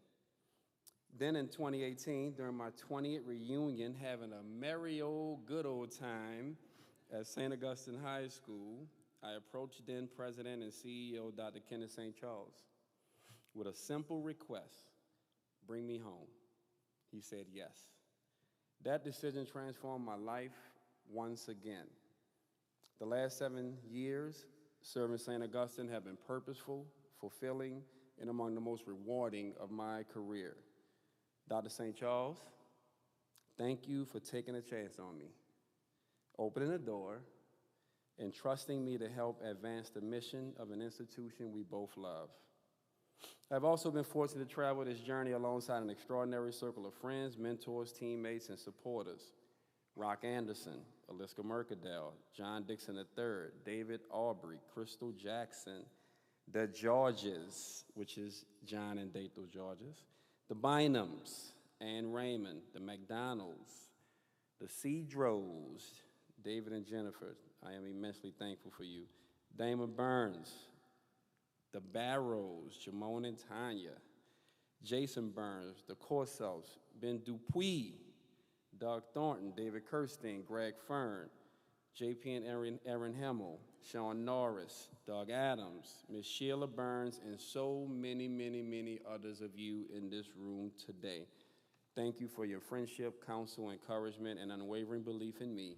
Then in 2018, during my 20th reunion, having a merry old good old time at St. Augustine High School, I approached then President and CEO Dr. Kenneth St. Charles with a simple request: bring me home. He said yes. That decision transformed my life once again. The last 7 years serving St. Augustine have been purposeful, fulfilling, and among the most rewarding of my career. Dr. St. Charles, thank you for taking a chance on me, opening the door, and trusting me to help advance the mission of an institution we both love. I've also been fortunate to travel this journey alongside an extraordinary circle of friends, mentors, teammates, and supporters. Rock Anderson, Aliska Mercadale, John Dixon III, David Aubrey, Crystal Jackson, the Georges, which is John and Dathel Georges, the Bynums, Ann Raymond, the McDonalds, the Cedros, David and Jennifer, I am immensely thankful for you. Damon Burns, the Barrows, Jamone and Tanya, Jason Burns, the Corsels, Ben Dupuis, Doug Thornton, David Kirstein, Greg Fern, JP and Aaron Hemmel, Sean Norris, Doug Adams, Ms. Sheila Burns, and so many, many, many others of you in this room today. Thank you for your friendship, counsel, encouragement, and unwavering belief in me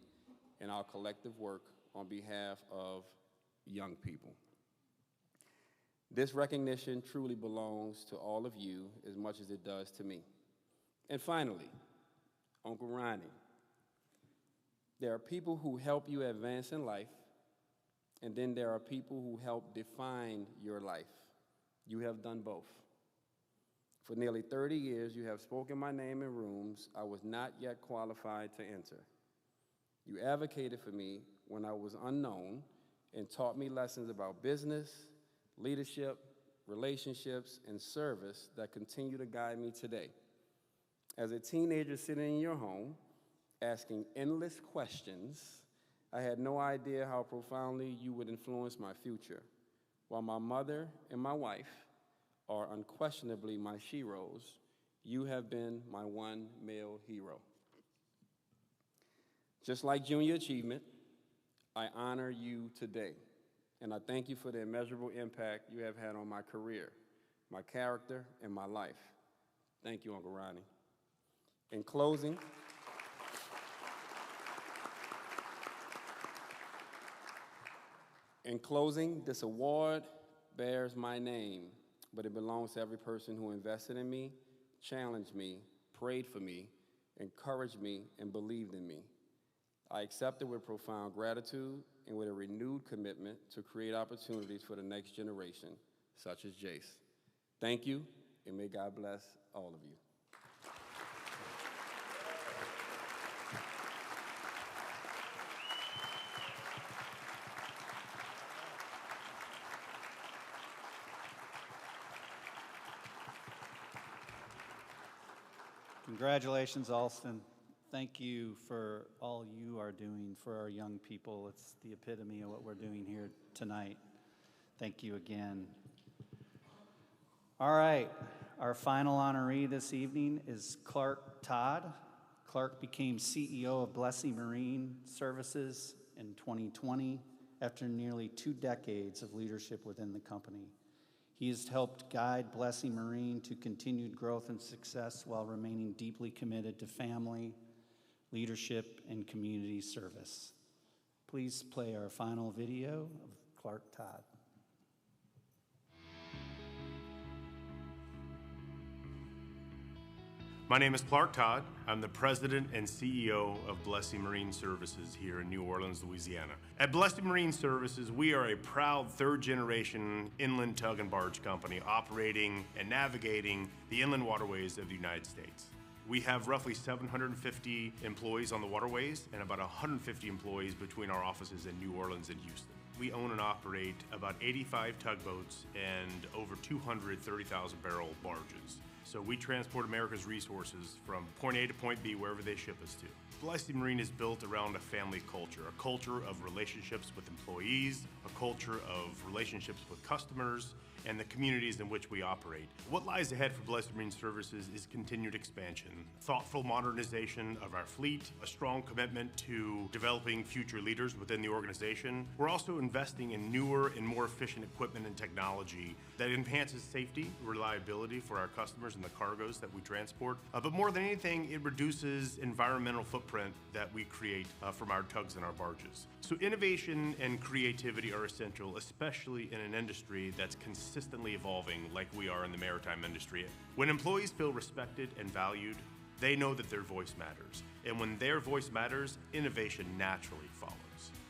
and our collective work on behalf of young people. This recognition truly belongs to all of you as much as it does to me. And finally, Uncle Ronnie. There are people who help you advance in life, and then there are people who help define your life. You have done both. For nearly 30 years, you have spoken my name in rooms I was not yet qualified to enter. You advocated for me when I was unknown and taught me lessons about business, leadership, relationships, and service that continue to guide me today. As a teenager sitting in your home, asking endless questions, I had no idea how profoundly you would influence my future. While my mother and my wife are unquestionably my sheroes, you have been my one male hero. Just like Junior Achievement, I honor you today, and I thank you for the immeasurable impact you have had on my career, my character, and my life. Thank you, Uncle Ronnie. In closing, this award bears my name, but it belongs to every person who invested in me, challenged me, prayed for me, encouraged me, and believed in me. I accept it with profound gratitude and with a renewed commitment to create opportunities for the next generation, such as Jace. Thank you, and may God bless all of you.
Congratulations, Alston. Thank you for all you are doing for our young people. It's the epitome of what we're doing here tonight. Thank you again. All right, our final honoree this evening is Clark Todd. Clark became CEO of Blessing Marine Services in 2020 after nearly 2 decades of leadership within the company. He has helped guide Blessing Marine to continued growth and success while remaining deeply committed to family, leadership, and community service. Please play our final video of Clark Todd.
My name is Clark Todd. I'm the president and CEO of Blessing Marine Services here in New Orleans, Louisiana. At Blessing Marine Services, we are a proud third-generation inland tug and barge company operating and navigating the inland waterways of the United States. We have roughly 750 employees on the waterways and about 150 employees between our offices in New Orleans and Houston. We own and operate about 85 tugboats and over 230,000 barrel barges. So we transport America's resources from point A to point B, wherever they ship us to. Blessing Marine is built around a family culture, a culture of relationships with employees, a culture of relationships with customers, and the communities in which we operate. What lies ahead for Blessing Marine Services is continued expansion, thoughtful modernization of our fleet, a strong commitment to developing future leaders within the organization. We're also investing in newer and more efficient equipment and technology that enhances safety, reliability for our customers and the cargoes that we transport. But more than anything, it reduces environmental footprint that we create from our tugs and our barges. So innovation and creativity are essential, especially in an industry that's consistently evolving like we are in the maritime industry. When employees feel respected and valued, they know that their voice matters. And when their voice matters, innovation naturally follows.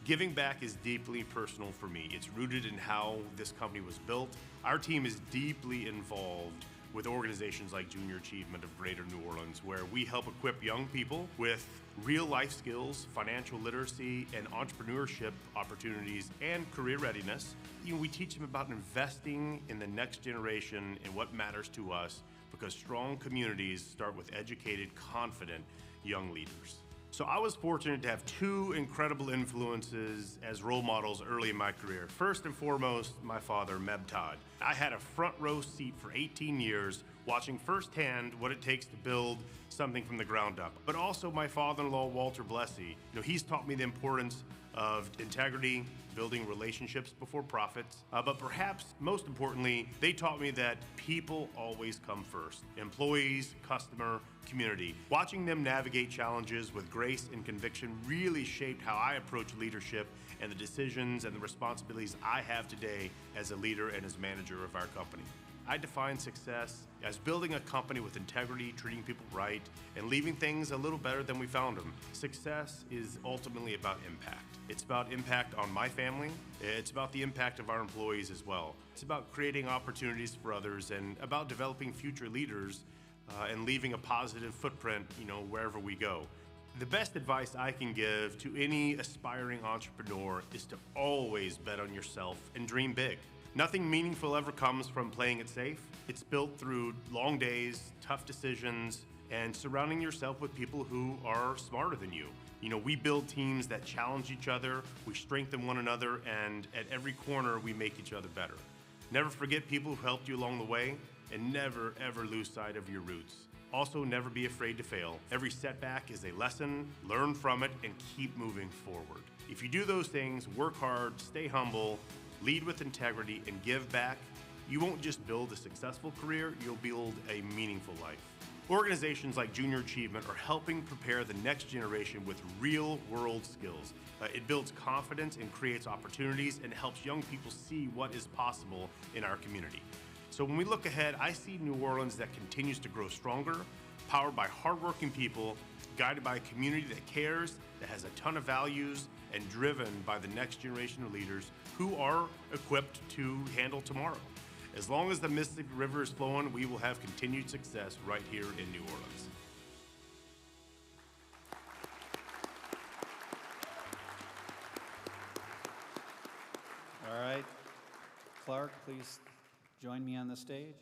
Giving back is deeply personal for me. It's rooted in how this company was built. Our team is deeply involved with organizations like Junior Achievement of Greater New Orleans, where we help equip young people with real life skills, financial literacy, and entrepreneurship opportunities, and career readiness. We teach them about investing in the next generation and what matters to us, because strong communities start with educated, confident young leaders. So I was fortunate to have two incredible influences as role models early in my career. First and foremost, my father, Meb Todd. I had a front row seat for 18 years watching firsthand what it takes to build something from the ground up. But also my father-in-law, Walter Blessey. He's taught me the importance of integrity, building relationships before profits. But perhaps most importantly, they taught me that people always come first. Employees, customer, community. Watching them navigate challenges with grace and conviction really shaped how I approach leadership and the decisions and the responsibilities I have today as a leader and as manager of our company. I define success as building a company with integrity, treating people right, and leaving things a little better than we found them. Success is ultimately about impact. It's about impact on my family. It's about the impact of our employees as well. It's about creating opportunities for others and about developing future leaders and leaving a positive footprint, wherever we go. The best advice I can give to any aspiring entrepreneur is to always bet on yourself and dream big. Nothing meaningful ever comes from playing it safe. It's built through long days, tough decisions, and surrounding yourself with people who are smarter than you. We build teams that challenge each other, we strengthen one another, and at every corner we make each other better. Never forget people who helped you along the way, and never ever lose sight of your roots. Also, never be afraid to fail. Every setback is a lesson, learn from it, and keep moving forward. If you do those things, work hard, stay humble, lead with integrity, and give back, you won't just build a successful career, you'll build a meaningful life. Organizations like Junior Achievement are helping prepare the next generation with real-world skills. It builds confidence and creates opportunities and helps young people see what is possible in our community. So when we look ahead, I see New Orleans that continues to grow stronger, powered by hardworking people, guided by a community that cares, that has a ton of values, and driven by the next generation of leaders who are equipped to handle tomorrow. As long as the Mississippi River is flowing, we will have continued success right here in New Orleans.
All right. Clark, please join me on the stage.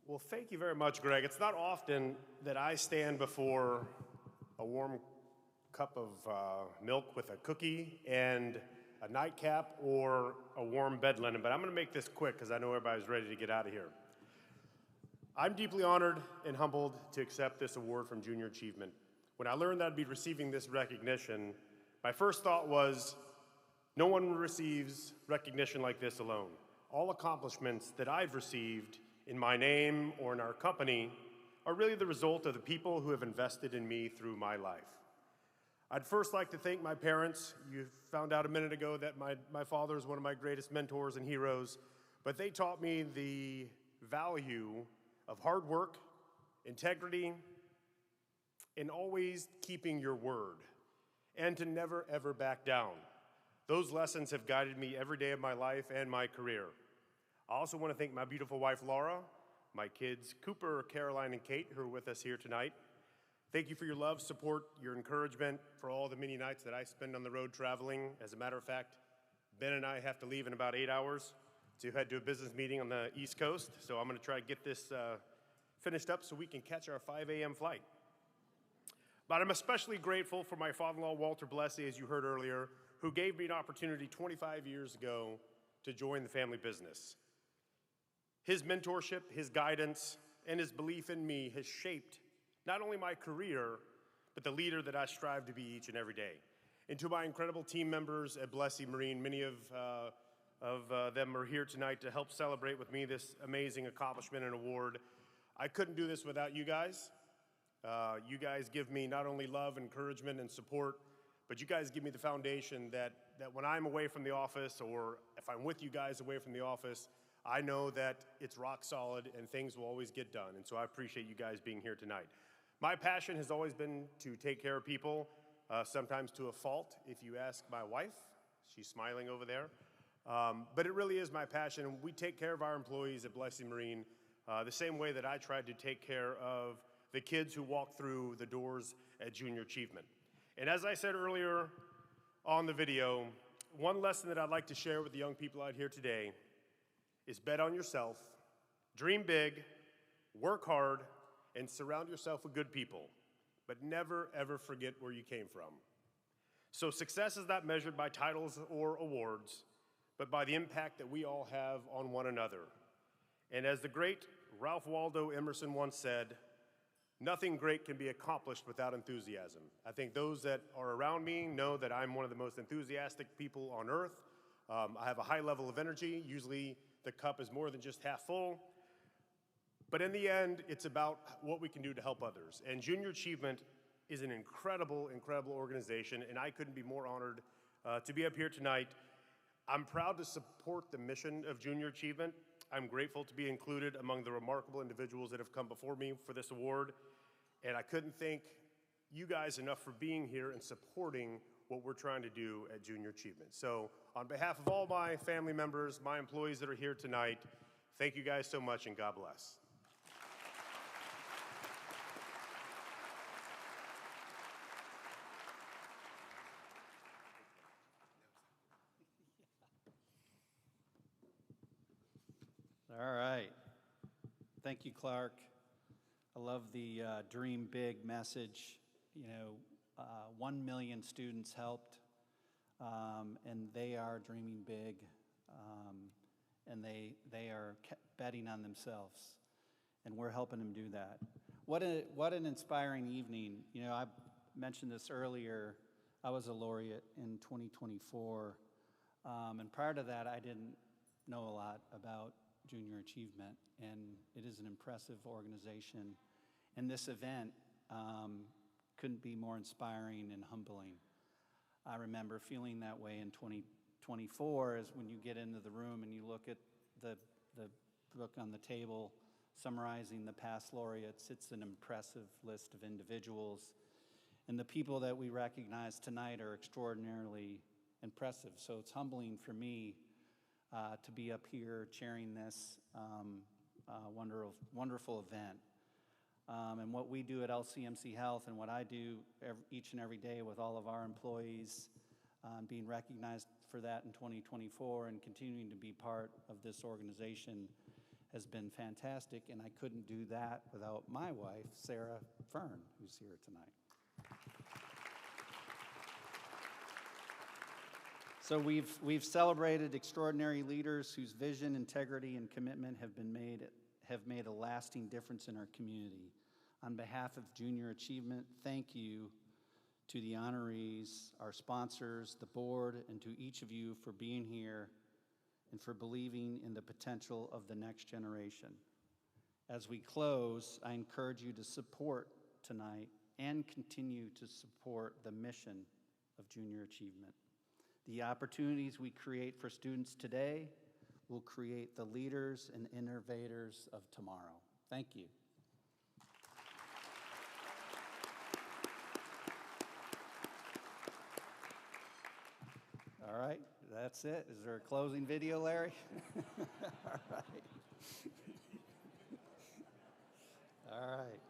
Well, thank you very much, Greg. It's not often that I stand before a warm cup of milk with a cookie and a nightcap or a warm bed linen, but I'm going to make this quick because I know everybody's ready to get out of here. I'm deeply honored and humbled to accept this award from Junior Achievement. When I learned that I'd be receiving this recognition, my first thought was, no one receives recognition like this alone. All accomplishments that I've received
in my name or in our company are really the result of the people who have invested in me through my life. I'd first like to thank my parents. You found out a minute ago that my father is one of my greatest mentors and heroes, but they taught me the value of hard work, integrity, and always keeping your word, and to never, ever back down. Those lessons have guided me every day of my life and my career. I also want to thank my beautiful wife, Laura, my kids, Cooper, Caroline, and Kate, who are with us here tonight. Thank you for your love, support, your encouragement, for all the many nights that I spend on the road traveling. As a matter of fact, Ben and I have to leave in about 8 hours to head to a business meeting on the East Coast, so I'm going to try to get this finished up so we can catch our 5 a.m. flight. But I'm especially grateful for my father-in-law, Walter Blessey, as you heard earlier, who gave me an opportunity 25 years ago to join the family business. His mentorship, his guidance, and his belief in me has shaped not only my career, but the leader that I strive to be each and every day. And to my incredible team members at Blessey Marine, many of them are here tonight to help celebrate with me this amazing accomplishment and award. I couldn't do this without you guys. You guys give me not only love, encouragement, and support, but you guys give me the foundation that when I'm away from the office, or if I'm with you guys away from the office, I know that it's rock solid and things will always get done. And so I appreciate you guys being here tonight. My passion has always been to take care of people, sometimes to a fault. If you ask my wife, she's smiling over there. But it really is my passion. And we take care of our employees at Blessey Marine the same way that I tried to take care of the kids who walk through the doors at Junior Achievement. And as I said earlier on the video, one lesson that I'd like to share with the young people out here today is bet on yourself, dream big, work hard, and surround yourself with good people, but never, ever forget where you came from. So success is not measured by titles or awards, but by the impact that we all have on one another. And as the great Ralph Waldo Emerson once said, nothing great can be accomplished without enthusiasm. I think those that are around me know that I'm one of the most enthusiastic people on earth. I have a high level of energy. Usually the cup is more than just half full. But in the end, it's about what we can do to help others. And Junior Achievement is an incredible, incredible organization, and I couldn't be more honored to be up here tonight. I'm proud to support the mission of Junior Achievement. I'm grateful to be included among the remarkable individuals that have come before me for this award. And I couldn't thank you guys enough for being here and supporting what we're trying to do at Junior Achievement. So on behalf of all my family members, my employees that are here tonight, thank you guys so much and God bless.
All right. Thank you, Clark. I love the dream big message. 1 million students helped, and they are dreaming big, and they are betting on themselves, and we're helping them do that. What an inspiring evening. I mentioned this earlier. I was a laureate in 2024, and prior to that, I didn't know a lot about Junior Achievement, and it is an impressive organization. And this event couldn't be more inspiring and humbling. I remember feeling that way in 2024 as when you get into the room and you look at the book on the table summarizing the past laureates. It's an impressive list of individuals. And the people that we recognize tonight are extraordinarily impressive. So it's humbling for me to be up here chairing this wonderful event. And what we do at LCMC Health and what I do each and every day with all of our employees, being recognized for that in 2024 and continuing to be part of this organization has been fantastic. And I couldn't do that without my wife, Sarah Fern, who's here tonight. So we've celebrated extraordinary leaders whose vision, integrity, and commitment have made a lasting difference in our community. On behalf of Junior Achievement, thank you to the honorees, our sponsors, the board, and to each of you for being here and for believing in the potential of the next generation. As we close, I encourage you to support tonight and continue to support the mission of Junior Achievement. The opportunities we create for students today will create the leaders and innovators of tomorrow. Thank you. All right, that's it. Is there a closing video, Larry? All right. All right.